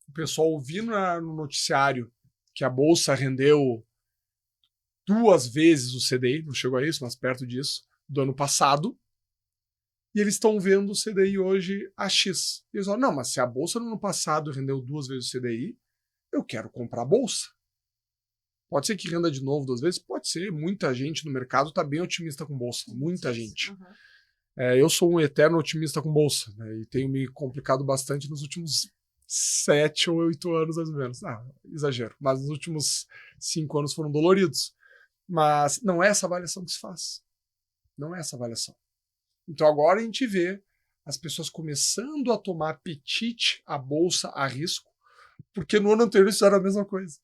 Speaker 2: O pessoal ouvindo no noticiário que a Bolsa rendeu 2 vezes o CDI, não chegou a isso, mas perto disso, do ano passado, e eles estão vendo o CDI hoje a X. E eles falam, não, mas se a Bolsa no ano passado rendeu 2 vezes o CDI, eu quero comprar a Bolsa. Pode ser que renda de novo 2 vezes? Pode ser. Muita gente no mercado está bem otimista com Bolsa. Muita gente. Eu sou um eterno otimista com Bolsa, né, e tenho me complicado bastante nos últimos 7 ou 8 anos, mais ou menos. Exagero. Mas nos últimos 5 anos foram doloridos. Mas não é essa avaliação que se faz. Não é essa avaliação. Então agora a gente vê as pessoas começando a tomar apetite à bolsa a risco, porque no ano anterior eles fizeram a mesma coisa.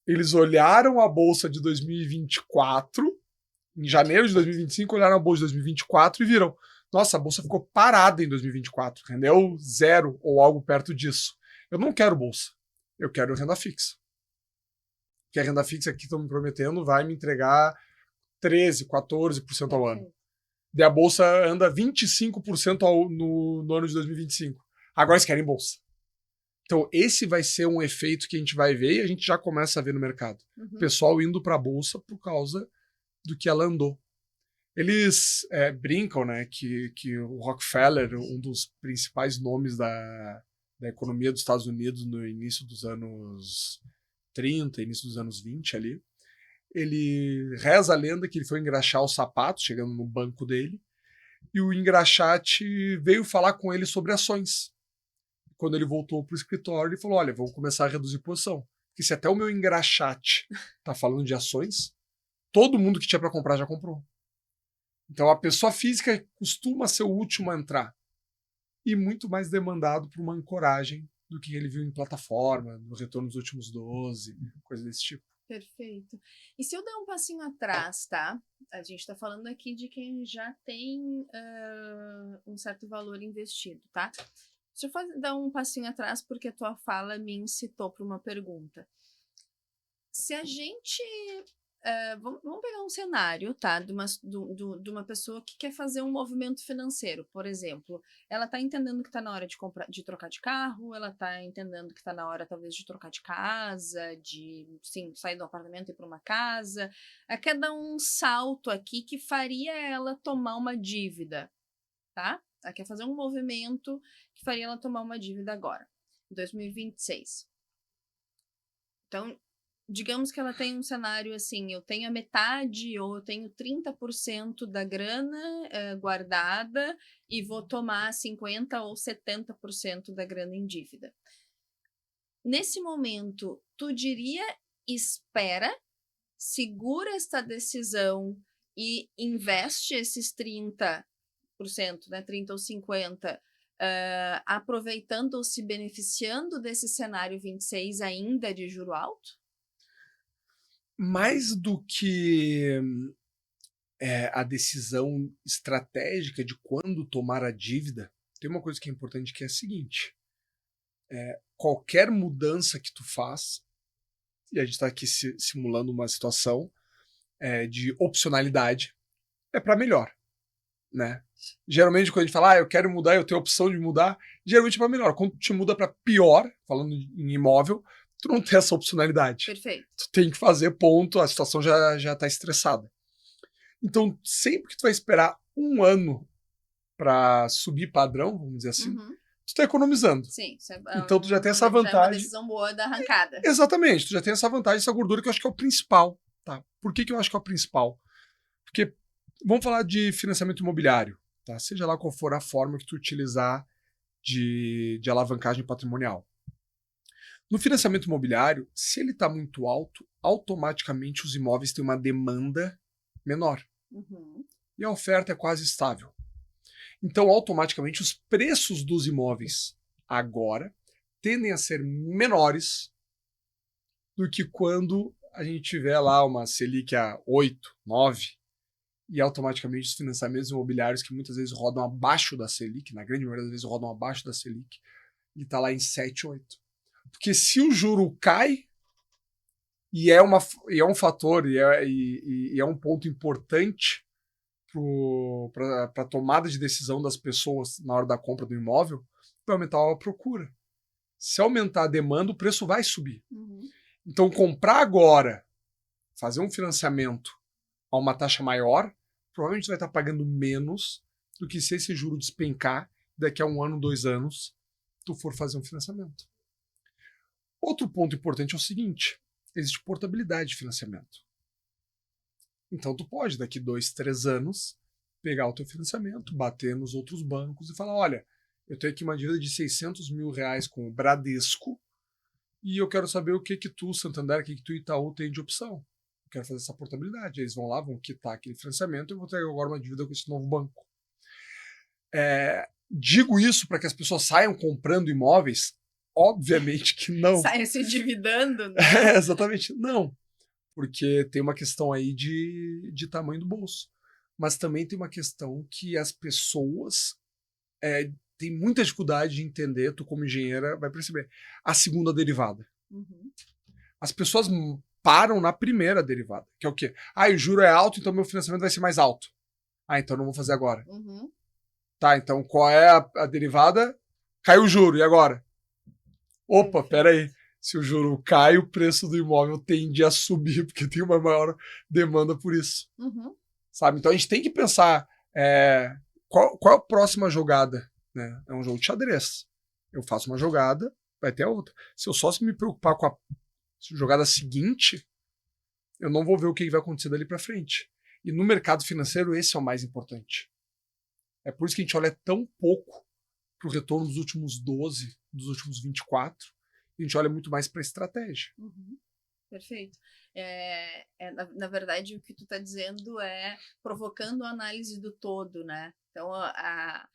Speaker 2: Eles olharam a bolsa de 2024, em janeiro de 2025, olharam a bolsa de 2024 e viram, nossa, a bolsa ficou parada em 2024, rendeu 0 ou algo perto disso. Eu não quero bolsa, eu quero renda fixa. Porque a renda fixa que estão me prometendo vai me entregar 13%, 14% ao ano. Daí a bolsa anda 25% no ano de 2025. Agora eles querem bolsa. Então esse vai ser um efeito que a gente vai ver e a gente já começa a ver no mercado. O pessoal indo para a bolsa por causa do que ela andou. Eles brincam, né, que o Rockefeller, um dos principais nomes da economia dos Estados Unidos no início dos anos 30, início dos anos 20 ali, ele reza a lenda que ele foi engraxar os sapatos, chegando no banco dele, e o engraxate veio falar com ele sobre ações. Quando ele voltou para o escritório, ele falou, olha, vamos começar a reduzir posição. Porque se até o meu engraxate está falando de ações, todo mundo que tinha para comprar já comprou. Então a pessoa física costuma ser o último a entrar. E muito mais demandado por uma ancoragem do que ele viu em plataforma, no retorno dos últimos 12, coisa desse tipo.
Speaker 1: Perfeito. E se eu der um passinho atrás, tá? A gente está falando aqui de quem já tem um certo valor investido, tá? Deixa eu dar um passinho atrás porque a tua fala me incitou para uma pergunta. Se a gente... vamos pegar um cenário, tá? De uma pessoa que quer fazer um movimento financeiro, por exemplo. Ela tá entendendo que tá na hora de trocar de carro, ela tá entendendo que tá na hora, talvez, de trocar de casa, sair do apartamento e ir para uma casa. Ela quer dar um salto aqui que faria ela tomar uma dívida, tá? Ela quer fazer um movimento que faria ela tomar uma dívida agora, em 2026. Então, digamos que ela tem um cenário assim, eu tenho a metade ou eu tenho 30% da grana guardada e vou tomar 50% ou 70% da grana em dívida. Nesse momento, tu diria, espera, segura esta decisão e investe esses 30%, né, 30% ou 50%, aproveitando ou se beneficiando desse cenário 26 ainda de juro alto?
Speaker 2: Mais do que a decisão estratégica de quando tomar a dívida, tem uma coisa que é importante que é a seguinte: qualquer mudança que tu faz, e a gente está aqui simulando uma situação de opcionalidade, é para melhor, né? Geralmente quando a gente fala, eu quero mudar, eu tenho a opção de mudar, geralmente é para melhor. Quando tu te muda para pior, falando em imóvel, tu não tem essa opcionalidade.
Speaker 1: Perfeito.
Speaker 2: Tu tem que fazer ponto, a situação já tá estressada. Então, sempre que tu vai esperar um ano para subir padrão, vamos dizer assim, tu tá economizando.
Speaker 1: Sim, isso
Speaker 2: então tu já tem essa vantagem.
Speaker 1: Já é uma decisão boa da arrancada.
Speaker 2: Exatamente, tu já tem essa vantagem, essa gordura que eu acho que é o principal. Tá? Por que eu acho que é o principal? Porque vamos falar de financiamento imobiliário, tá? Seja lá qual for a forma que tu utilizar de alavancagem patrimonial. No financiamento imobiliário, se ele está muito alto, automaticamente os imóveis têm uma demanda menor. E a oferta é quase estável. Então, automaticamente, os preços dos imóveis agora tendem a ser menores do que quando a gente tiver lá uma Selic a 8, 9, e automaticamente os financiamentos imobiliários que muitas vezes rodam abaixo da Selic, na grande maioria das vezes rodam abaixo da Selic, e está lá em 7, 8. Porque se o juro cai, e é um fator, e é um ponto importante para a tomada de decisão das pessoas na hora da compra do imóvel, vai aumentar a procura. Se aumentar a demanda, o preço vai subir. Então, comprar agora, fazer um financiamento a uma taxa maior, provavelmente vai estar pagando menos do que se esse juro despencar daqui a 1 ano, 2 anos, tu for fazer um financiamento. Outro ponto importante é o seguinte: existe portabilidade de financiamento. Então tu pode, daqui 2, 3 anos, pegar o teu financiamento, bater nos outros bancos e falar, olha, eu tenho aqui uma dívida de 600 mil reais com o Bradesco e eu quero saber o que tu, Santander, o que tu, Itaú, tem de opção. Eu quero fazer essa portabilidade. Eles vão lá, vão quitar aquele financiamento e eu vou ter agora uma dívida com esse novo banco. Digo isso para que as pessoas saiam comprando imóveis? Obviamente que não.
Speaker 1: Saiam se endividando, né?
Speaker 2: Exatamente, não. Porque tem uma questão aí de tamanho do bolso. Mas também tem uma questão que as pessoas têm muita dificuldade de entender, tu como engenheira vai perceber, a segunda derivada. As pessoas param na primeira derivada, que é o quê? O juro é alto, então meu financiamento vai ser mais alto. Então não vou fazer agora. Tá, então qual é a derivada? Caiu o juro, e agora? Opa, peraí. Se o juro cai, o preço do imóvel tende a subir, porque tem uma maior demanda por isso. Sabe? Então a gente tem que pensar qual é a próxima jogada. Né? É um jogo de xadrez. Eu faço uma jogada, vai ter a outra. Se eu só me preocupar com a jogada seguinte, eu não vou ver o que vai acontecer dali para frente. E no mercado financeiro, esse é o mais importante. É por isso que a gente olha tão pouco para o retorno dos últimos 12, dos últimos 24. A gente olha muito mais para a estratégia.
Speaker 1: Perfeito. Na verdade, o que tu está dizendo é provocando a análise do todo, né? Então, à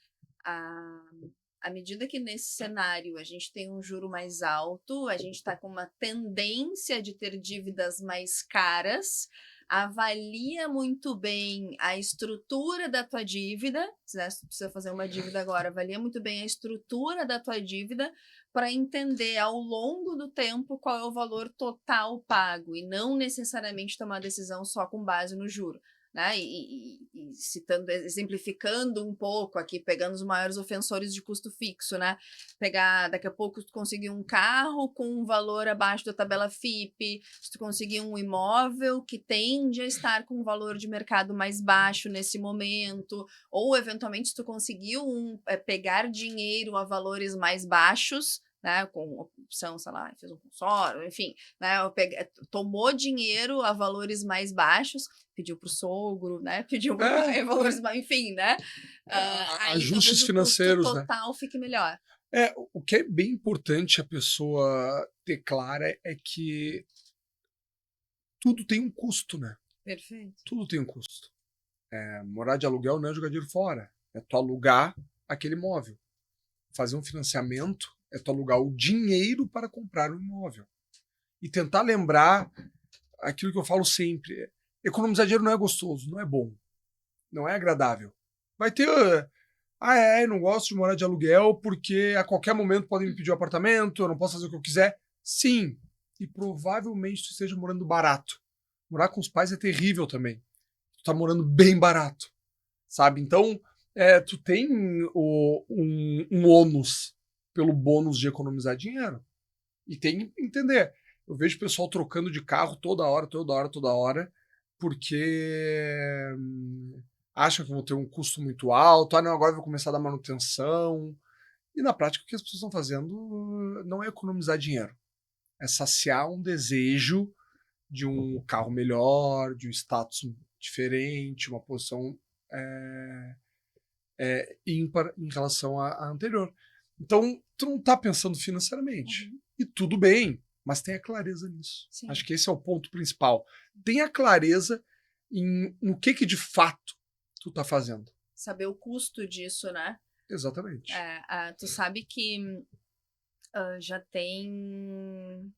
Speaker 1: medida que nesse cenário a gente tem um juro mais alto, a gente está com uma tendência de ter dívidas mais caras, avalia muito bem a estrutura da tua dívida, né? Se tu precisa fazer uma dívida agora, avalia muito bem a estrutura da tua dívida para entender ao longo do tempo qual é o valor total pago e não necessariamente tomar decisão só com base no juro. Né? E citando, exemplificando um pouco aqui, pegando os maiores ofensores de custo fixo, né? Pegar, daqui a pouco, tu conseguir um carro com um valor abaixo da tabela FIPE, se tu conseguir um imóvel que tende a estar com um valor de mercado mais baixo nesse momento, ou eventualmente se tu conseguiu pegar dinheiro a valores mais baixos, né, com opção, sei lá, fez um consórcio, enfim, né, tomou dinheiro a valores mais baixos, pediu para o sogro, né, pediu valores mais, enfim, né,
Speaker 2: ajustes financeiros,
Speaker 1: o custo total, né, fique melhor.
Speaker 2: O que é bem importante a pessoa ter clara é que tudo tem um custo, né?
Speaker 1: Perfeito.
Speaker 2: Tudo tem um custo. Morar de aluguel não é jogar dinheiro fora, é tu alugar aquele imóvel. Fazer um financiamento é tu alugar o dinheiro para comprar um imóvel. E tentar lembrar aquilo que eu falo sempre. Economizar dinheiro não é gostoso, não é bom. não é agradável. Vai ter... não gosto de morar de aluguel porque a qualquer momento podem me pedir um apartamento, eu não posso fazer o que eu quiser. Sim, e provavelmente tu esteja morando barato. Morar com os pais é terrível também. Tu tá morando bem barato, sabe? Então, tu tem um ônus pelo bônus de economizar dinheiro. E tem que entender. Eu vejo o pessoal trocando de carro toda hora, porque acham que vão ter um custo muito alto. Não, agora eu vou começar a dar manutenção. E na prática, o que as pessoas estão fazendo não é economizar dinheiro. É saciar um desejo de um carro melhor, de um status diferente, uma posição ímpar em relação à anterior. Então, tu não tá pensando financeiramente. E tudo bem, mas tenha clareza nisso.
Speaker 1: Sim.
Speaker 2: Acho que esse é o ponto principal. Tenha clareza no que de fato tu tá fazendo.
Speaker 1: Saber o custo disso, né?
Speaker 2: Exatamente.
Speaker 1: Tu sabe que já tem...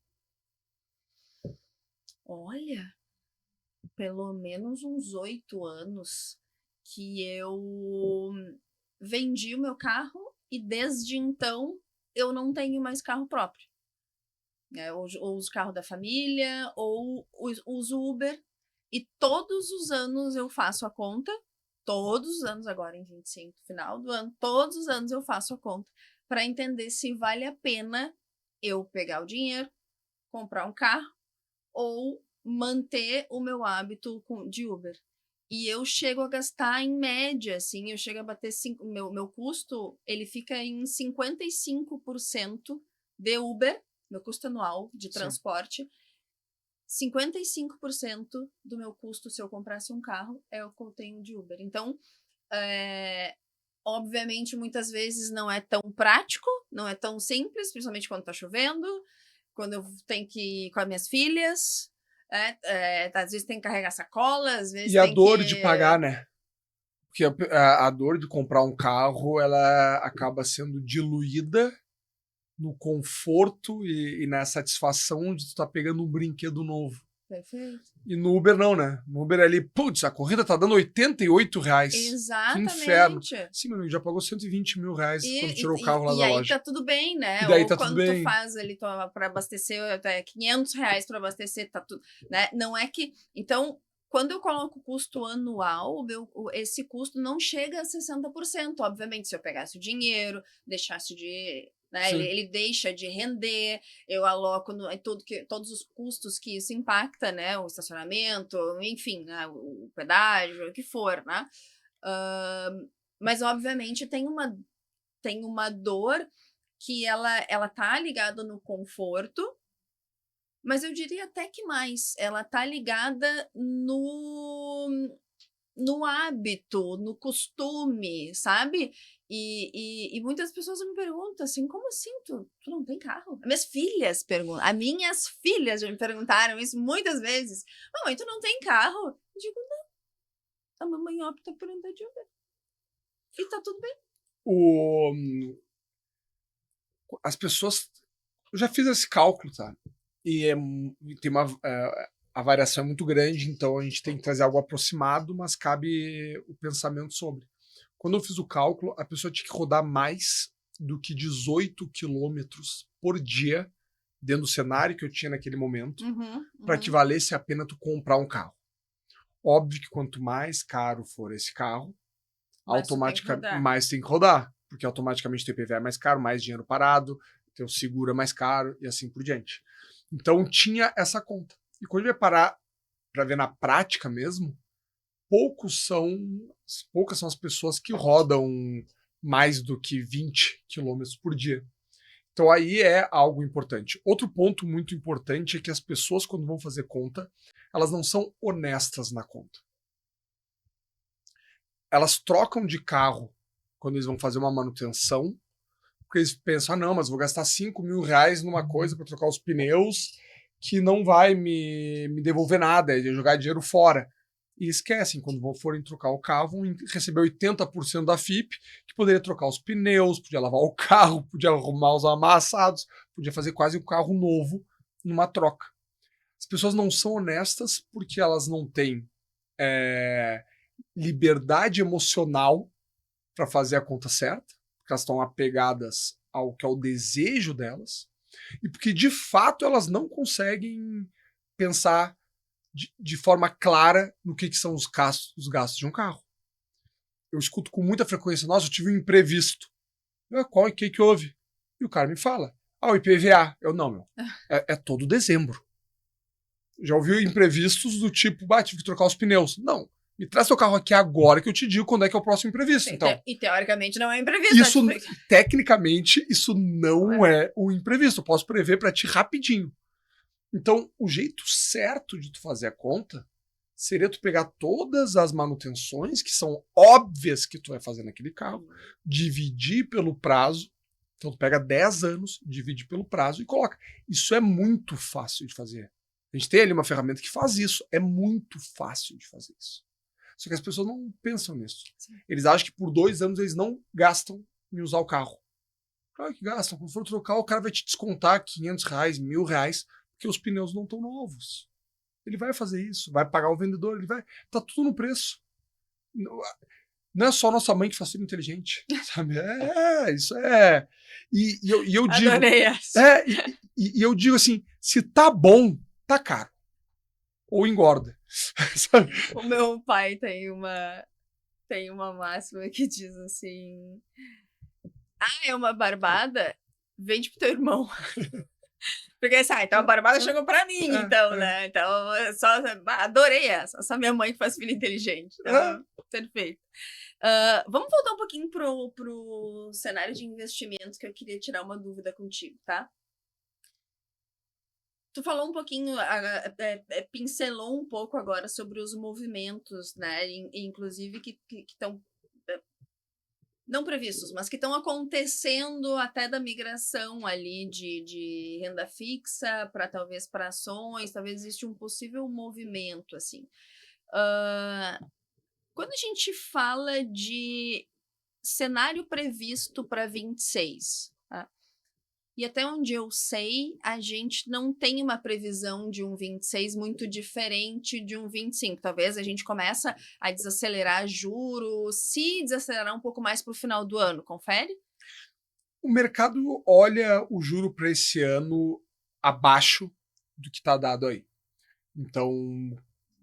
Speaker 1: Olha, pelo menos uns 8 anos que eu vendi o meu carro e desde então eu não tenho mais carro próprio. Eu uso o carro da família ou uso Uber e todos os anos eu faço a conta, todos os anos agora em 25, final do ano, todos os anos eu faço a conta para entender se vale a pena eu pegar o dinheiro, comprar um carro ou manter o meu hábito de Uber. E eu chego a gastar em média, assim, eu chego a bater meu custo, ele fica em 55% de Uber, meu custo anual de transporte. 55% do meu custo, se eu comprasse um carro, é o que eu tenho de Uber. Então, obviamente, muitas vezes não é tão prático, não é tão simples, principalmente quando tá chovendo, quando eu tenho que ir com as minhas filhas. Às vezes tem que carregar sacola, às vezes
Speaker 2: e a
Speaker 1: tem
Speaker 2: dor
Speaker 1: que...
Speaker 2: de pagar, né? Porque a dor de comprar um carro, ela acaba sendo diluída no conforto e na satisfação de tu estar pegando um brinquedo novo.
Speaker 1: Perfeito.
Speaker 2: E no Uber não, né? No Uber ali, putz, a corrida tá dando R$88.
Speaker 1: Exatamente.
Speaker 2: Que inferno. Sim, meu amigo, já pagou R$120 mil quando tirou o carro lá da
Speaker 1: aí
Speaker 2: loja.
Speaker 1: tá tudo bem, né?
Speaker 2: E daí
Speaker 1: Ou
Speaker 2: tá tudo
Speaker 1: quando
Speaker 2: bem.
Speaker 1: tu faz ali para abastecer até R$500 para abastecer, tá tudo, né? Não é que... Então, quando eu coloco o custo anual, esse custo não chega a 60%. Obviamente, se eu pegasse o dinheiro, deixasse de... Né? Ele deixa de render, eu aloco todos os custos que isso impacta, né? O estacionamento, enfim, né? O pedágio, o que for, né? Mas, obviamente, tem uma dor que ela tá ligada no conforto, mas eu diria até que mais, ela tá ligada no hábito, no costume, sabe? E muitas pessoas me perguntam assim, como assim, tu não tem carro? As minhas filhas já me perguntaram isso muitas vezes. Mamãe, tu não tem carro? Eu digo, não, a mamãe opta por andar de Uber. E tá tudo bem.
Speaker 2: As pessoas... Eu já fiz esse cálculo, tá? E tem a variação é muito grande, então a gente tem que trazer algo aproximado, mas cabe o pensamento sobre. Quando eu fiz o cálculo, a pessoa tinha que rodar mais do que 18 quilômetros por dia dentro do cenário que eu tinha naquele momento, para que valesse a pena tu comprar um carro. Óbvio que quanto mais caro for esse carro, automaticamente mais tem que rodar, porque automaticamente o IPVA é mais caro, mais dinheiro parado, teu seguro é mais caro e assim por diante. Então tinha essa conta. E quando a gente vai parar para ver na prática mesmo, poucas são as pessoas que rodam mais do que 20 quilômetros por dia. Então aí é algo importante. Outro ponto muito importante é que as pessoas, quando vão fazer conta, elas não são honestas na conta. Elas trocam de carro quando eles vão fazer uma manutenção, porque eles pensam, não, mas vou gastar R$5.000 numa coisa para trocar os pneus que não vai me devolver nada, é jogar dinheiro fora. E esquecem, quando forem trocar o carro, vão receber 80% da FIP, que poderia trocar os pneus, podia lavar o carro, podia arrumar os amassados, podia fazer quase um carro novo numa troca. As pessoas não são honestas porque elas não têm liberdade emocional para fazer a conta certa, porque elas estão apegadas ao que é o desejo delas, e porque de fato elas não conseguem pensar de forma clara no que são os gastos de um carro. Eu escuto com muita frequência, nossa, eu tive um imprevisto. Qual e que houve? E o cara me fala, o IPVA. Eu, não, meu, é todo dezembro. Já ouviu imprevistos do tipo, tive que trocar os pneus. Não, me traz seu carro aqui agora que eu te digo quando é que é o próximo imprevisto. Então,
Speaker 1: e teoricamente não é imprevisto.
Speaker 2: Isso, tecnicamente, isso não é um imprevisto. Eu posso prever para ti rapidinho. Então, o jeito certo de tu fazer a conta seria tu pegar todas as manutenções que são óbvias que tu vai fazer naquele carro, dividir pelo prazo. Então, tu pega 10 anos, divide pelo prazo e coloca. Isso é muito fácil de fazer. A gente tem ali uma ferramenta que faz isso. É muito fácil de fazer isso. Só que as pessoas não pensam nisso. Sim. Eles acham que por 2 anos eles não gastam em usar o carro. Claro que gastam. Quando for trocar, o cara vai te descontar R$500, R$1.000, porque os pneus não estão novos. Ele vai fazer isso, vai pagar o vendedor, ele vai. Tá tudo no preço. Não é só nossa mãe que faz tudo inteligente, sabe? Isso é. E eu digo.
Speaker 1: Adorei essa.
Speaker 2: E eu digo assim: se tá bom, tá caro. Ou engorda. Sabe?
Speaker 1: O meu pai tem uma máxima que diz assim: é uma barbada? Vende pro teu irmão. Porque então a barbada chegou pra mim, então, né? Então, adorei essa. Só minha mãe que faz filho inteligente. Então, perfeito. Vamos voltar um pouquinho pro cenário de investimento, que eu queria tirar uma dúvida contigo, tá? Tu falou um pouquinho, pincelou um pouco agora sobre os movimentos, né? Inclusive que estão não previstos, mas que estão acontecendo até da migração ali de renda fixa para talvez para ações, talvez exista um possível movimento assim. Quando a gente fala de cenário previsto para 26, tá? E até onde eu sei, a gente não tem uma previsão de um 26 muito diferente de um 25. Talvez a gente comece a desacelerar juros, se desacelerar um pouco mais para o final do ano. Confere?
Speaker 2: O mercado olha o juro para esse ano abaixo do que está dado aí. Então,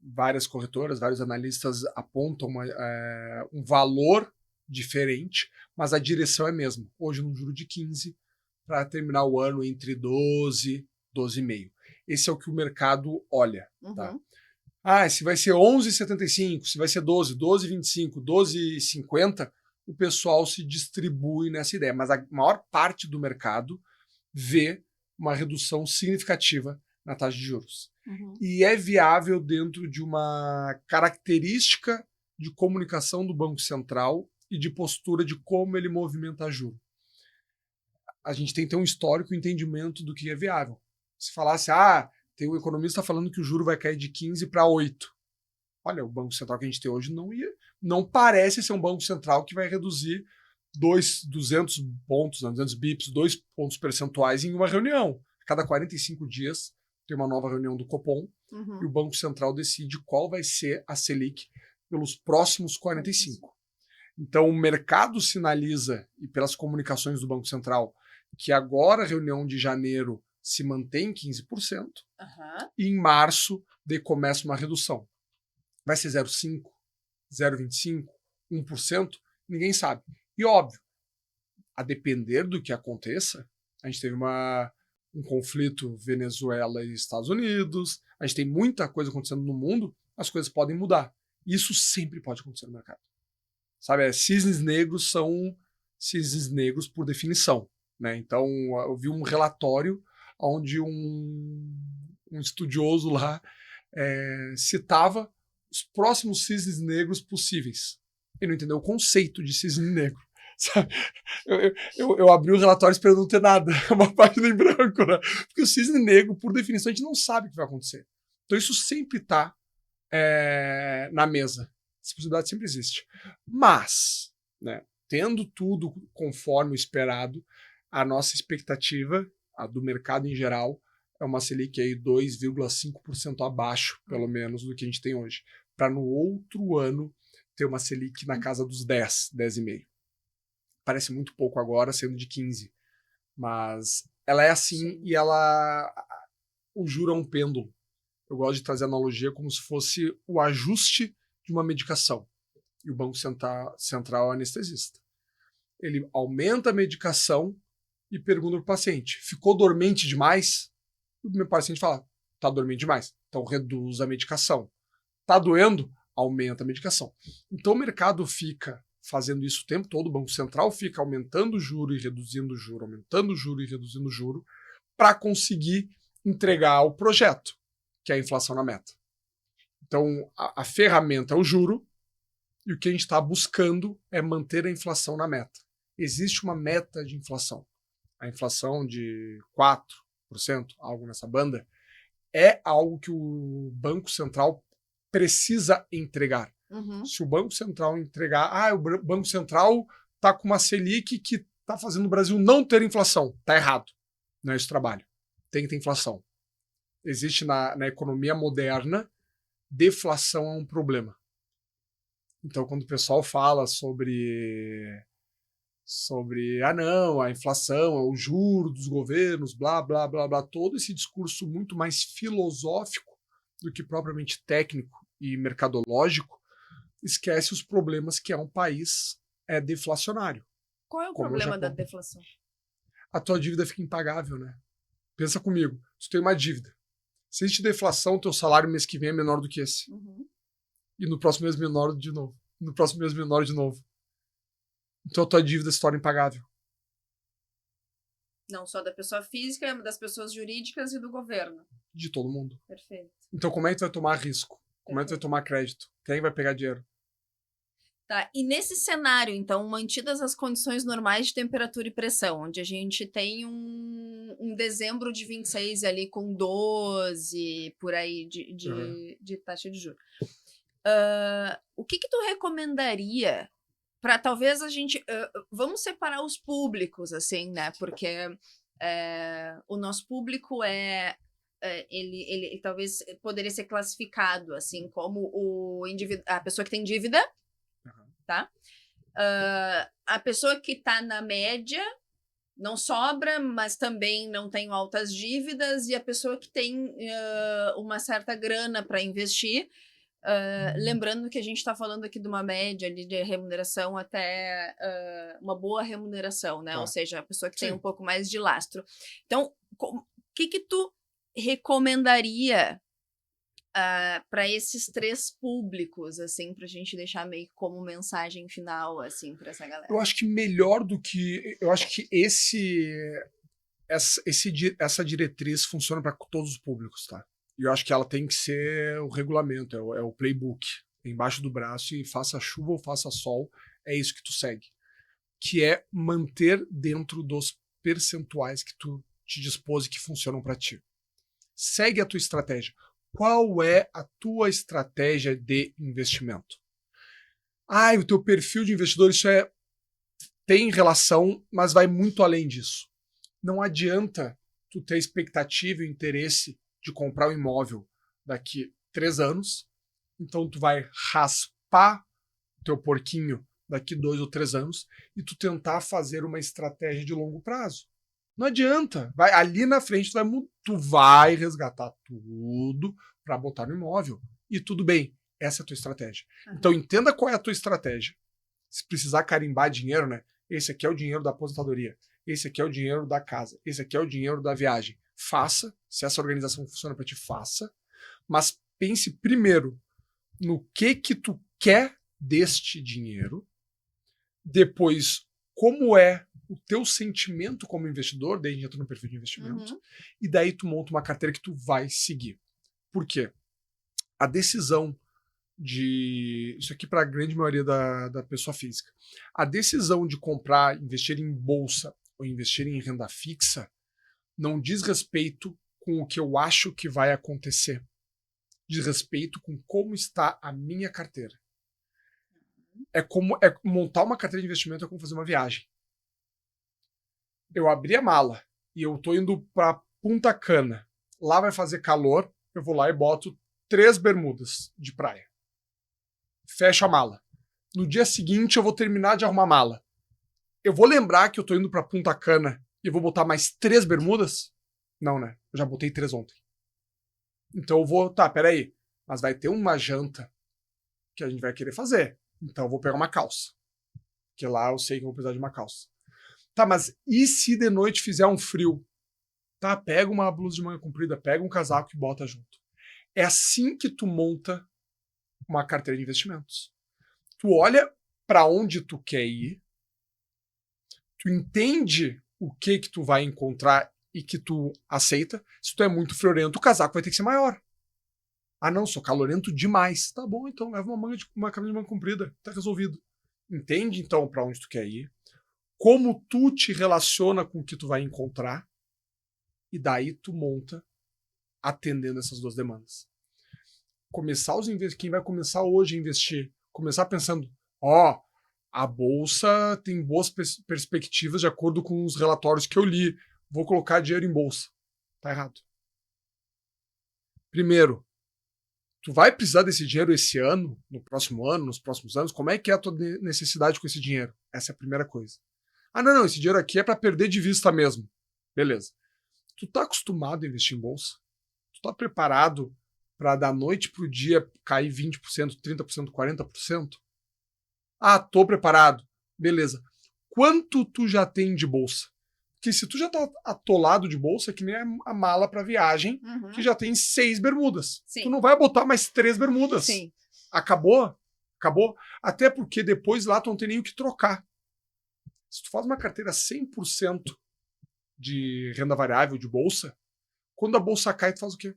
Speaker 2: várias corretoras, vários analistas apontam um valor diferente, mas a direção é a mesma. Hoje, num juro de 15, para terminar o ano entre 12, 12,5. Esse é o que o mercado olha. Tá? Se vai ser 11,75, se vai ser 12, 12,25, 12,50, o pessoal se distribui nessa ideia. Mas a maior parte do mercado vê uma redução significativa na taxa de juros. E é viável dentro de uma característica de comunicação do Banco Central e de postura de como ele movimenta juros. A gente tem que ter um histórico entendimento do que é viável. Se falasse, tem um economista falando que o juro vai cair de 15 para 8. Olha, o Banco Central que a gente tem hoje não parece ser um Banco Central que vai reduzir 200 pontos, 200 bips, 2 pontos percentuais em uma reunião. A cada 45 dias tem uma nova reunião do Copom e o Banco Central decide qual vai ser a Selic pelos próximos 45. Então, o mercado sinaliza, e pelas comunicações do Banco Central, que agora a reunião de janeiro se mantém em 15%, e em março começa uma redução. Vai ser 0,5%, 0,25%, 1%? Ninguém sabe. E óbvio, a depender do que aconteça, a gente teve um conflito Venezuela e Estados Unidos, a gente tem muita coisa acontecendo no mundo, as coisas podem mudar. Isso sempre pode acontecer no mercado. Sabe, cisnes negros são cisnes negros por definição. Né? Então, eu vi um relatório onde um estudioso lá citava os próximos cisnes negros possíveis. Ele não entendeu o conceito de cisne negro. Sabe? Eu abri o relatório esperando não ter nada, uma página em branco. Né? Porque o cisne negro, por definição, a gente não sabe o que vai acontecer. Então, isso sempre está na mesa. Essa possibilidade sempre existe. Mas, né, tendo tudo conforme o esperado, a nossa expectativa, a do mercado em geral, é uma Selic aí 2,5% abaixo, pelo menos, do que a gente tem hoje. Para no outro ano ter uma Selic na casa dos 10, 10,5. Parece muito pouco agora, sendo de 15. Mas ela é assim. Sim. E o juro é um pêndulo. Eu gosto de trazer a analogia como se fosse o ajuste de uma medicação. E o Banco Central é o anestesista. Ele aumenta a medicação e pergunta para o paciente, ficou dormente demais? O meu paciente fala, está dormente demais. Então reduz a medicação. Está doendo? Aumenta a medicação. Então o mercado fica fazendo isso o tempo todo, o Banco Central fica aumentando o juro e reduzindo o juro, aumentando o juro e reduzindo o juro, para conseguir entregar o projeto, que é a inflação na meta. Então a ferramenta é o juro, e o que a gente está buscando é manter a inflação na meta. Existe uma meta de inflação. A inflação de 4%, algo nessa banda, é algo que o Banco Central precisa entregar.
Speaker 1: Uhum.
Speaker 2: Se o Banco Central entregar, o Banco Central está com uma Selic que está fazendo o Brasil não ter inflação. Está errado. Não é esse o trabalho. Tem que ter inflação. Existe na economia moderna, deflação é um problema. Então, quando o pessoal fala sobre a inflação, o juro dos governos, blá, blá, blá, blá, todo esse discurso muito mais filosófico do que propriamente técnico e mercadológico, esquece os problemas que é um país deflacionário.
Speaker 1: Qual é o problema da deflação?
Speaker 2: A tua dívida fica impagável, né? Pensa comigo, tu tem uma dívida. Se existe deflação, o teu salário mês que vem é menor do que esse.
Speaker 1: Uhum.
Speaker 2: E no próximo mês menor de novo. No próximo mês menor de novo. Então a tua dívida se torna impagável.
Speaker 1: Não só da pessoa física, mas das pessoas jurídicas e do governo.
Speaker 2: De todo mundo.
Speaker 1: Perfeito.
Speaker 2: Então como é que tu vai tomar risco? Como é que tu vai tomar crédito? Quem vai pegar dinheiro?
Speaker 1: Tá, e nesse cenário, então, mantidas as condições normais de temperatura e pressão, onde a gente tem um dezembro de 26 ali com 12 por aí de taxa de juros. O que tu recomendaria para talvez a gente... vamos separar os públicos, assim, né? Porque o nosso público ele talvez poderia ser classificado assim como a pessoa que tem dívida, tá? A pessoa que está na média, não sobra, mas também não tem altas dívidas, e a pessoa que tem uma certa grana para investir. Lembrando que a gente está falando aqui de uma média ali de remuneração até uma boa remuneração, né? Ou seja, a pessoa que tem um pouco mais de lastro. Então, o que tu recomendaria para esses três públicos, assim, para a gente deixar meio como mensagem final, assim, para essa galera?
Speaker 2: Eu acho que melhor do que... Eu acho que essa diretriz funciona para todos os públicos, tá? E eu acho que ela tem que ser o regulamento, é o playbook, embaixo do braço, e faça chuva ou faça sol, é isso que tu segue. Que é manter dentro dos percentuais que tu te dispôs e que funcionam para ti. Segue a tua estratégia. Qual é a tua estratégia de investimento? O teu perfil de investidor, isso tem relação, mas vai muito além disso. Não adianta tu ter expectativa e interesse de comprar um imóvel daqui 3 anos, então tu vai raspar o teu porquinho daqui 2 ou 3 anos e tu tentar fazer uma estratégia de longo prazo. Não adianta. Ali na frente tu vai resgatar tudo para botar no imóvel. E tudo bem, essa é a tua estratégia. Então entenda qual é a tua estratégia. Se precisar carimbar dinheiro, né? Esse aqui é o dinheiro da aposentadoria. Esse aqui é o dinheiro da casa. Esse aqui é o dinheiro da viagem. Faça. Se essa organização funciona para ti, faça. Mas pense primeiro no que tu quer deste dinheiro. Depois, como é o teu sentimento como investidor, daí a gente entra no perfil de investimento, e daí tu monta uma carteira que tu vai seguir. Por quê? A decisão isso aqui para a grande maioria da pessoa física, a decisão de comprar, investir em bolsa ou investir em renda fixa não diz respeito com o que eu acho que vai acontecer. Diz respeito com como está a minha carteira. Montar uma carteira de investimento é como fazer uma viagem. Eu abri a mala e eu tô indo para Punta Cana. Lá vai fazer calor, eu vou lá e boto 3 bermudas de praia. Fecho a mala. No dia seguinte eu vou terminar de arrumar a mala. Eu vou lembrar que eu tô indo pra Punta Cana e eu vou botar mais 3 bermudas? Não, né? Eu já botei 3 ontem. Então eu vou... Tá, peraí. Mas vai ter uma janta que a gente vai querer fazer. Então eu vou pegar uma calça. Porque lá eu sei que eu vou precisar de uma calça. Tá, mas e se de noite fizer um frio? Tá, pega uma blusa de manga comprida, pega um casaco e bota junto. É assim que tu monta uma carteira de investimentos. Tu olha para onde tu quer ir, tu entende o que tu vai encontrar e que tu aceita. Se tu é muito friorento, o casaco vai ter que ser maior. Ah, não, sou calorento demais. Tá bom, então leva uma camisa de manga comprida, tá resolvido. Entende então para onde tu quer ir, como tu te relaciona com o que tu vai encontrar, e daí tu monta atendendo essas duas demandas. Quem vai começar hoje a investir, começar pensando, a bolsa tem boas perspectivas de acordo com os relatórios que eu li, vou colocar dinheiro em bolsa. Tá errado. Primeiro, tu vai precisar desse dinheiro esse ano, no próximo ano, nos próximos anos, como é que é a tua necessidade com esse dinheiro? Essa é a primeira coisa. Ah, não, esse dinheiro aqui é para perder de vista mesmo. Beleza. Tu tá acostumado a investir em bolsa? Tu tá preparado para da noite pro dia cair 20%, 30%, 40%? Ah, tô preparado. Beleza. Quanto tu já tem de bolsa? Porque se tu já tá atolado de bolsa, é que nem a mala para viagem, que já tem 6 bermudas.
Speaker 1: Sim.
Speaker 2: Tu não vai botar mais 3 bermudas.
Speaker 1: Sim.
Speaker 2: Acabou? Acabou. Até porque depois lá tu não tem nem o que trocar. Se tu faz uma carteira 100% de renda variável, de bolsa, quando a bolsa cai, tu faz o quê?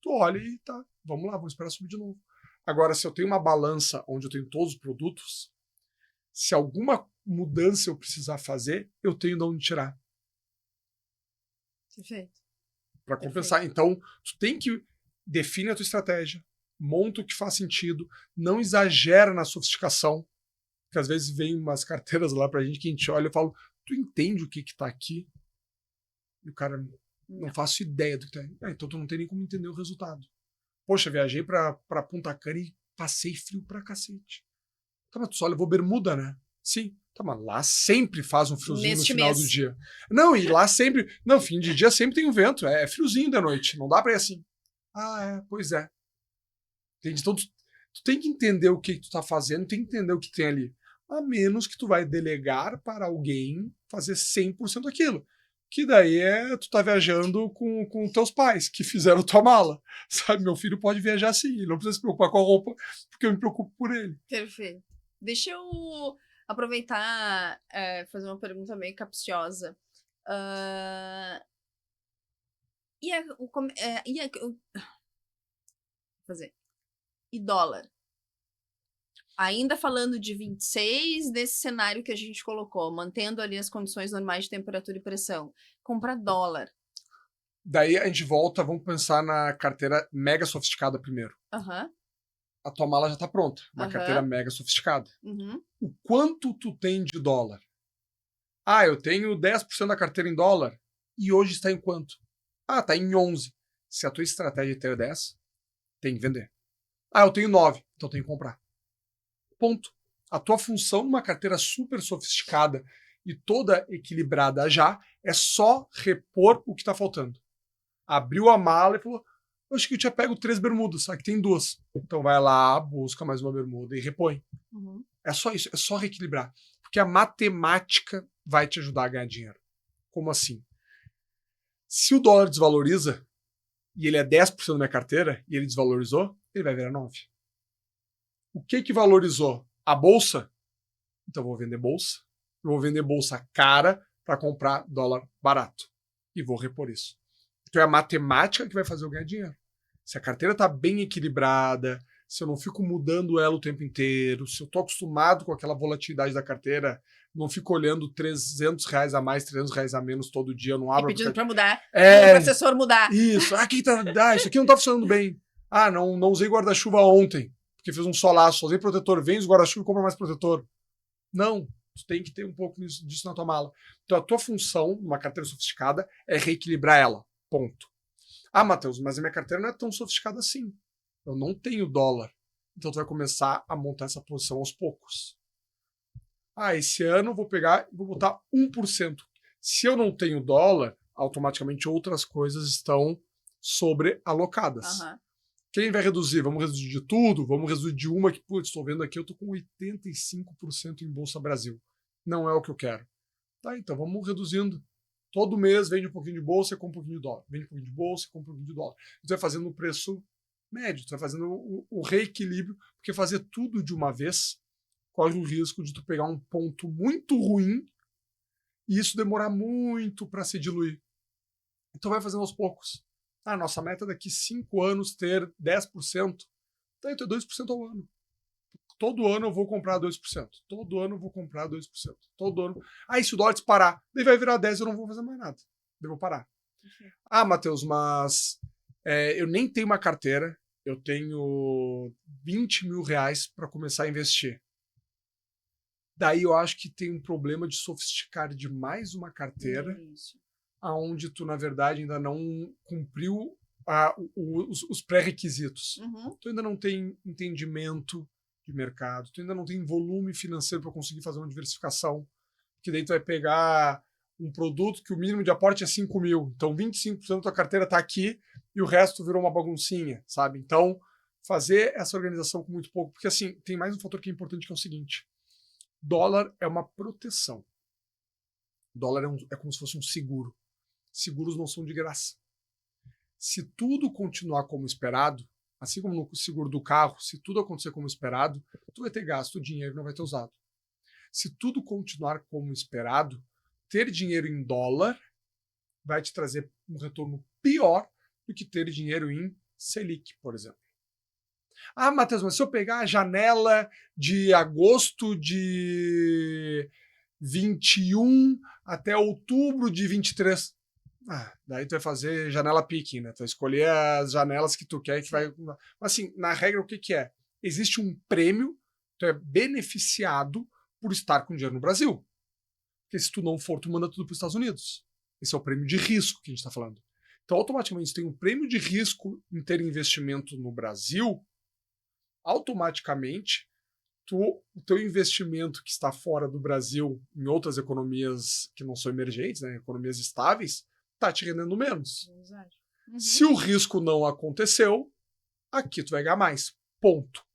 Speaker 2: Tu olha e tá, vamos lá, vamos esperar subir de novo. Agora, se eu tenho uma balança onde eu tenho todos os produtos, se alguma mudança eu precisar fazer, eu tenho de onde tirar.
Speaker 1: Perfeito.
Speaker 2: Para compensar. Então, tu tem que definir a tua estratégia, monta o que faz sentido, não exagera na sofisticação, porque às vezes vem umas carteiras lá pra gente que a gente olha e fala, tu entende o que tá aqui? E o cara, não faço ideia do que tá aí. Então tu não tem nem como entender o resultado. Poxa, viajei pra Punta Cana e passei frio pra cacete. Tá, mas tu só levou bermuda, né? Sim. Tá, mas lá sempre faz um friozinho no final do dia. Não, e lá sempre... Não, fim de dia sempre tem um vento. É friozinho da noite. Não dá pra ir assim. Ah, pois é. Entende? Então tu tem que entender o que tu tá fazendo, tem que entender o que tem ali. A menos que tu vai delegar para alguém fazer 100% aquilo. Que daí tu tá viajando com teus pais, que fizeram tua mala. Sabe, meu filho pode viajar assim, ele não precisa se preocupar com a roupa, porque eu me preocupo por ele.
Speaker 1: Perfeito. Deixa eu aproveitar fazer uma pergunta meio capciosa. E dólar? Ainda falando de 26, nesse cenário que a gente colocou, mantendo ali as condições normais de temperatura e pressão, comprar dólar.
Speaker 2: Daí a gente volta, vamos pensar na carteira mega sofisticada primeiro. A tua mala já tá pronta, uma carteira mega sofisticada. O quanto tu tem de dólar? Ah, eu tenho 10% da carteira em dólar. E hoje está em quanto? Ah, tá em 11. Se a tua estratégia é ter 10, tem que vender. Ah, eu tenho 9, então tem que comprar. Ponto. A tua função numa carteira super sofisticada e toda equilibrada já é só repor o que está faltando. Abriu a mala e falou, eu acho que eu tinha pego 3 bermudas, aqui tem 2. Então vai lá, busca mais uma bermuda e repõe. É só isso, é só reequilibrar. Porque a matemática vai te ajudar a ganhar dinheiro. Como assim? Se o dólar desvaloriza e ele é 10% da minha carteira e ele desvalorizou, ele vai virar 9. O que valorizou? A bolsa? Então eu vou vender bolsa. Eu vou vender bolsa cara para comprar dólar barato. E vou repor isso. Então é a matemática que vai fazer eu ganhar dinheiro. Se a carteira está bem equilibrada, se eu não fico mudando ela o tempo inteiro, se eu estou acostumado com aquela volatilidade da carteira, não fico olhando R$300 a mais, R$300 a menos todo dia, eu não abro...
Speaker 1: E pedindo para mudar,
Speaker 2: para
Speaker 1: o assessor mudar.
Speaker 2: Isso. Isso aqui não está funcionando bem. Ah, não usei guarda-chuva ontem, porque fez um solaço, só usei protetor, vem os guarda-chuva e compra mais protetor. Não, tu tem que ter um pouco disso na tua mala. Então a tua função, numa carteira sofisticada, é reequilibrar ela. Ponto. Ah, Matheus, mas a minha carteira não é tão sofisticada assim. Eu não tenho dólar. Então tu vai começar a montar essa posição aos poucos. Esse ano eu vou pegar e vou botar 1%. Se eu não tenho dólar, automaticamente outras coisas estão sobrealocadas.
Speaker 1: Aham.
Speaker 2: Quem vai reduzir? Vamos reduzir de tudo? Vamos reduzir de uma que, putz, estou vendo aqui, eu estou com 85% em Bolsa Brasil. Não é o que eu quero. Tá, então vamos reduzindo. Todo mês vende um pouquinho de bolsa e compra um pouquinho de dólar. Vende um pouquinho de bolsa e compra um pouquinho de dólar. Tu vai fazendo o preço médio, tu vai fazendo o reequilíbrio, porque fazer tudo de uma vez corre o risco de tu pegar um ponto muito ruim e isso demorar muito para se diluir. Então vai fazendo aos poucos. Nossa meta é daqui 5 anos ter 10%. Então eu tenho 2% ao ano. Todo ano eu vou comprar 2%. Todo ano eu vou comprar 2%. Todo ano. E se o dólar disparar, daí vai virar 10, eu não vou fazer mais nada. Eu vou parar. Matheus, mas eu nem tenho uma carteira. Eu tenho 20 mil reais para começar a investir. Daí eu acho que tem um problema de sofisticar demais uma carteira, aonde tu, na verdade, ainda não cumpriu os pré-requisitos. Tu ainda não tem entendimento de mercado, tu ainda não tem volume financeiro para conseguir fazer uma diversificação, que daí tu vai pegar um produto que o mínimo de aporte é 5 mil, então 25% da tua carteira está aqui e o resto virou uma baguncinha, sabe? Então, fazer essa organização com muito pouco, porque assim, tem mais um fator que é importante, que é o seguinte: dólar é uma proteção. Dólar é como se fosse um seguro. Seguros não são de graça. Se tudo continuar como esperado, assim como no seguro do carro, se tudo acontecer como esperado, tu vai ter gasto o dinheiro e não vai ter usado. Se tudo continuar como esperado, ter dinheiro em dólar vai te trazer um retorno pior do que ter dinheiro em Selic, por exemplo. Matheus, mas se eu pegar a janela de agosto de 21 até outubro de 23, daí tu vai fazer janela picking, né? Tu vai escolher as janelas que tu quer que vai. Assim, na regra, o que é? Existe um prêmio, tu é beneficiado por estar com dinheiro no Brasil. Porque se tu não for, tu manda tudo para os Estados Unidos. Esse é o prêmio de risco que a gente está falando. Então, automaticamente, se tem um prêmio de risco em ter investimento no Brasil, automaticamente o teu investimento que está fora do Brasil em outras economias que não são emergentes, né, economias estáveis, está te rendendo menos. Se o risco não aconteceu, aqui tu vai ganhar mais. Ponto.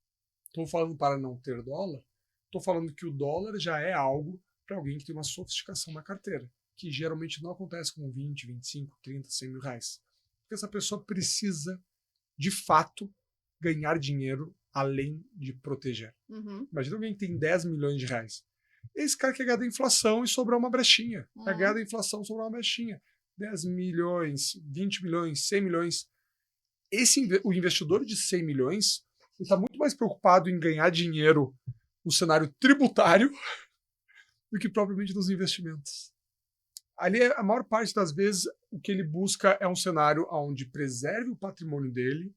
Speaker 2: Estou falando para não ter dólar, estou falando que o dólar já é algo para alguém que tem uma sofisticação na carteira, que geralmente não acontece com 20, 25, 30, 100 mil reais. Porque essa pessoa precisa, de fato, ganhar dinheiro além de proteger. Imagina alguém que tem 10 milhões de reais. Esse cara quer ganhar da inflação e sobrar uma brechinha. Quer ganhar da inflação e sobrar uma brechinha. 10 milhões, 20 milhões, 100 milhões. O investidor de 100 milhões está muito mais preocupado em ganhar dinheiro no cenário tributário do que propriamente nos investimentos. Ali, a maior parte das vezes, o que ele busca é um cenário onde preserve o patrimônio dele.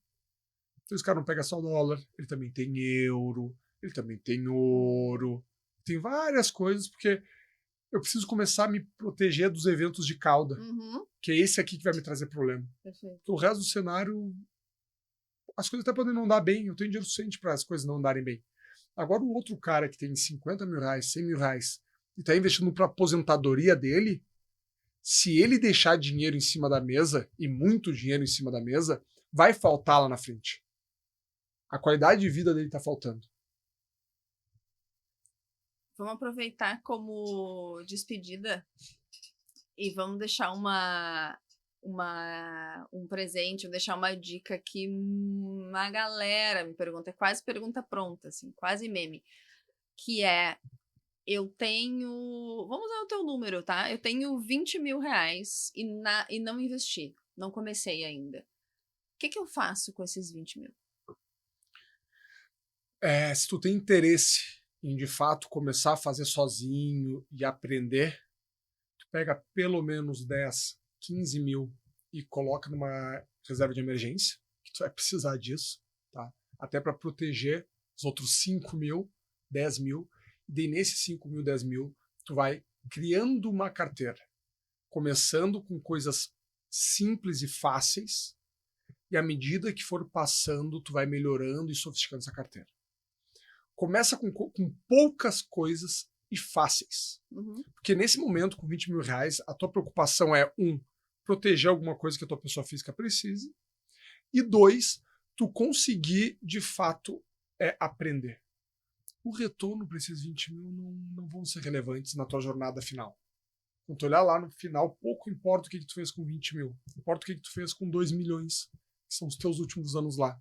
Speaker 2: Então, esse cara não pega só dólar, ele também tem euro, ele também tem ouro, tem várias coisas, porque eu preciso começar a me proteger dos eventos de cauda, que é esse aqui que vai me trazer problema. Porque o resto do cenário, as coisas até podem não dar bem, eu tenho dinheiro suficiente para as coisas não darem bem. Agora, o outro cara que tem 50 mil reais, 100 mil reais, e está investindo para a aposentadoria dele, se ele deixar dinheiro em cima da mesa, e muito dinheiro em cima da mesa, vai faltar lá na frente. A qualidade de vida dele está faltando.
Speaker 1: Vamos aproveitar como despedida e vamos deixar um presente, vou deixar uma dica aqui. Uma galera me pergunta, é quase pergunta pronta, assim, quase meme, que é: eu tenho, vamos usar o teu número, tá? Eu tenho 20 mil reais e não investi, não comecei ainda. O que eu faço com esses 20 mil?
Speaker 2: Se tu tem interesse em, de fato, começar a fazer sozinho e aprender, tu pega pelo menos 10, 15 mil e coloca numa reserva de emergência, que tu vai precisar disso, tá? Até para proteger os outros 5 mil, 10 mil, e daí nesses 5 mil, 10 mil, tu vai criando uma carteira, começando com coisas simples e fáceis, E à medida que for passando, tu vai melhorando e sofisticando essa carteira. Começa com poucas coisas e fáceis. Porque nesse momento, com 20 mil reais, a tua preocupação é, proteger alguma coisa que a tua pessoa física precise. E 2, tu conseguir, de fato, aprender. O retorno para esses 20 mil não vão ser relevantes na tua jornada final. Quando tu olhar lá no final, pouco importa o que tu fez com 20 mil. Importa o que tu fez com 2 milhões, que são os teus últimos anos lá.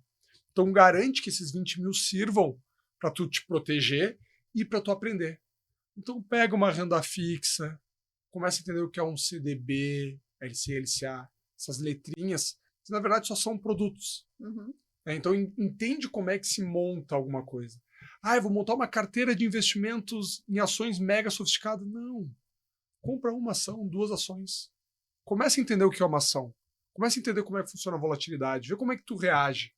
Speaker 2: Então garante que esses 20 mil sirvam para tu te proteger e para tu aprender. Então pega uma renda fixa, começa a entender o que é um CDB, LC, LCA, essas letrinhas, que na verdade só são produtos. Então entende como é que se monta alguma coisa. Eu vou montar uma carteira de investimentos em ações mega sofisticadas. Não. Compra uma ação, 2 ações. Começa a entender o que é uma ação. Começa a entender como é que funciona a volatilidade. Vê como é que tu reage.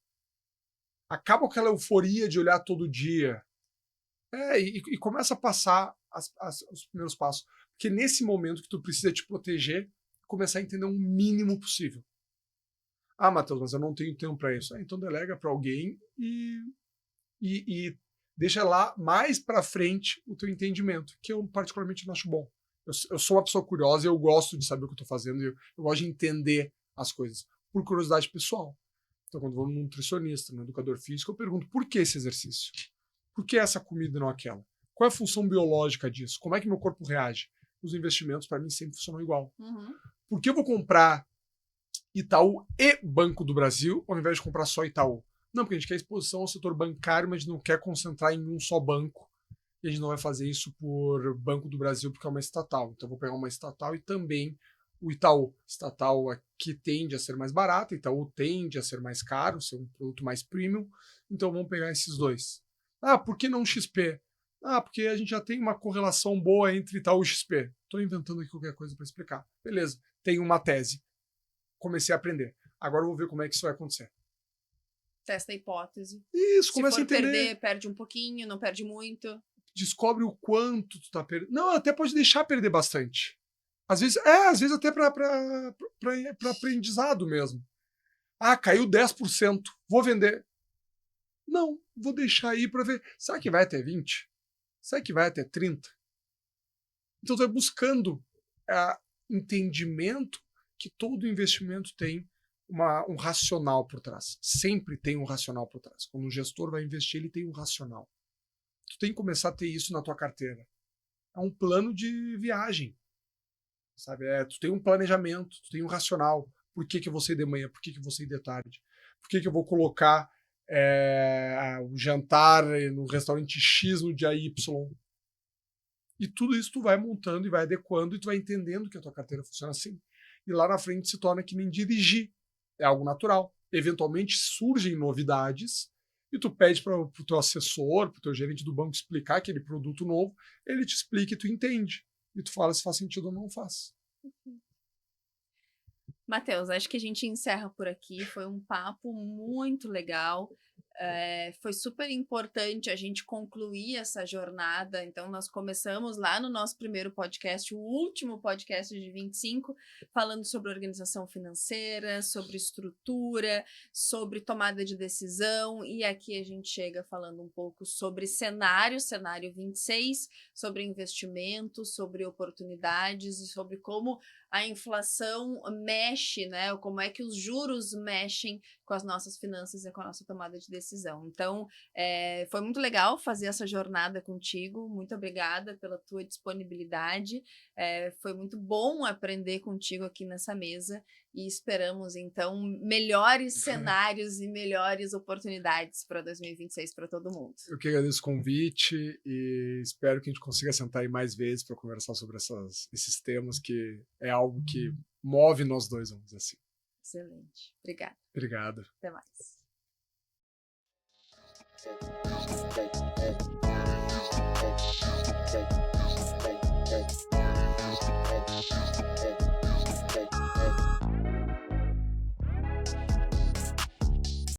Speaker 2: Acaba aquela euforia de olhar todo dia. E começa a passar os primeiros passos. Porque nesse momento que tu precisa te proteger, começar a entender o mínimo possível. Matheus, mas eu não tenho tempo para isso. Então delega para alguém e deixa lá mais para frente o teu entendimento, que eu particularmente não acho bom. Eu sou uma pessoa curiosa e eu gosto de saber o que eu estou fazendo, eu gosto de entender as coisas, por curiosidade pessoal. Então, quando eu vou num nutricionista, num educador físico, eu pergunto por que esse exercício? Por que essa comida e não aquela? Qual é a função biológica disso? Como é que meu corpo reage? Os investimentos, para mim, sempre funcionam igual. Por que eu vou comprar Itaú e Banco do Brasil, ao invés de comprar só Itaú? Não, porque a gente quer exposição ao setor bancário, mas a gente não quer concentrar em um só banco. E a gente não vai fazer isso por Banco do Brasil, porque é uma estatal. Então, eu vou pegar uma estatal e também o Itaú. Estatal aqui tende a ser mais barato, Itaú tende a ser mais caro, ser um produto mais premium. Então, vamos pegar esses 2. Por que não XP? Porque a gente já tem uma correlação boa entre Itaú e XP. Estou inventando aqui qualquer coisa para explicar. Beleza, tenho uma tese. Comecei a aprender. Agora eu vou ver como é que isso vai acontecer.
Speaker 1: Testa a hipótese.
Speaker 2: Isso, começa a entender.
Speaker 1: Se for perder, perde um pouquinho, não perde muito.
Speaker 2: Descobre o quanto tu tá perdendo. Não, até pode deixar perder bastante. Às vezes até para aprendizado mesmo. Caiu 10%, vou vender. Não, vou deixar aí para ver. Será que vai até 20? Será que vai até 30? Então tu vai buscando entendimento que todo investimento tem um racional por trás. Sempre tem um racional por trás. Quando um gestor vai investir, ele tem um racional. Tu tem que começar a ter isso na tua carteira. É um plano de viagem. Sabe? Tu tem um planejamento, tu tem um racional. Por que eu vou sair de manhã? Por que eu vou sair de tarde? Por que eu vou colocar o jantar no restaurante X no dia Y? E tudo isso tu vai montando e vai adequando e tu vai entendendo que a tua carteira funciona assim. E lá na frente se torna que nem dirigir. É algo natural. Eventualmente surgem novidades e tu pede para o teu assessor, para o teu gerente do banco explicar aquele produto novo, ele te explica e tu entende. E tu fala se faz sentido ou não faz.
Speaker 1: Matheus, acho que a gente encerra por aqui. Foi um papo muito legal. Foi super importante a gente concluir essa jornada. Então, nós começamos lá no nosso primeiro podcast, o último podcast de 25, falando sobre organização financeira, sobre estrutura, sobre tomada de decisão. E aqui a gente chega falando um pouco sobre cenário 26, sobre investimento, sobre oportunidades e sobre como a inflação mexe, né? Como é que os juros mexem com as nossas finanças e com a nossa tomada de decisão. Então, foi muito legal fazer essa jornada contigo. Muito obrigada pela tua disponibilidade. Foi muito bom aprender contigo aqui nessa mesa e esperamos, então, melhores cenários e melhores oportunidades para 2026 para todo mundo.
Speaker 2: Eu que agradeço o convite e espero que a gente consiga sentar aí mais vezes para conversar sobre esses temas, que é algo que move nós dois, vamos dizer assim.
Speaker 1: Excelente. Obrigada.
Speaker 2: Obrigado.
Speaker 1: Até mais.
Speaker 3: Okay.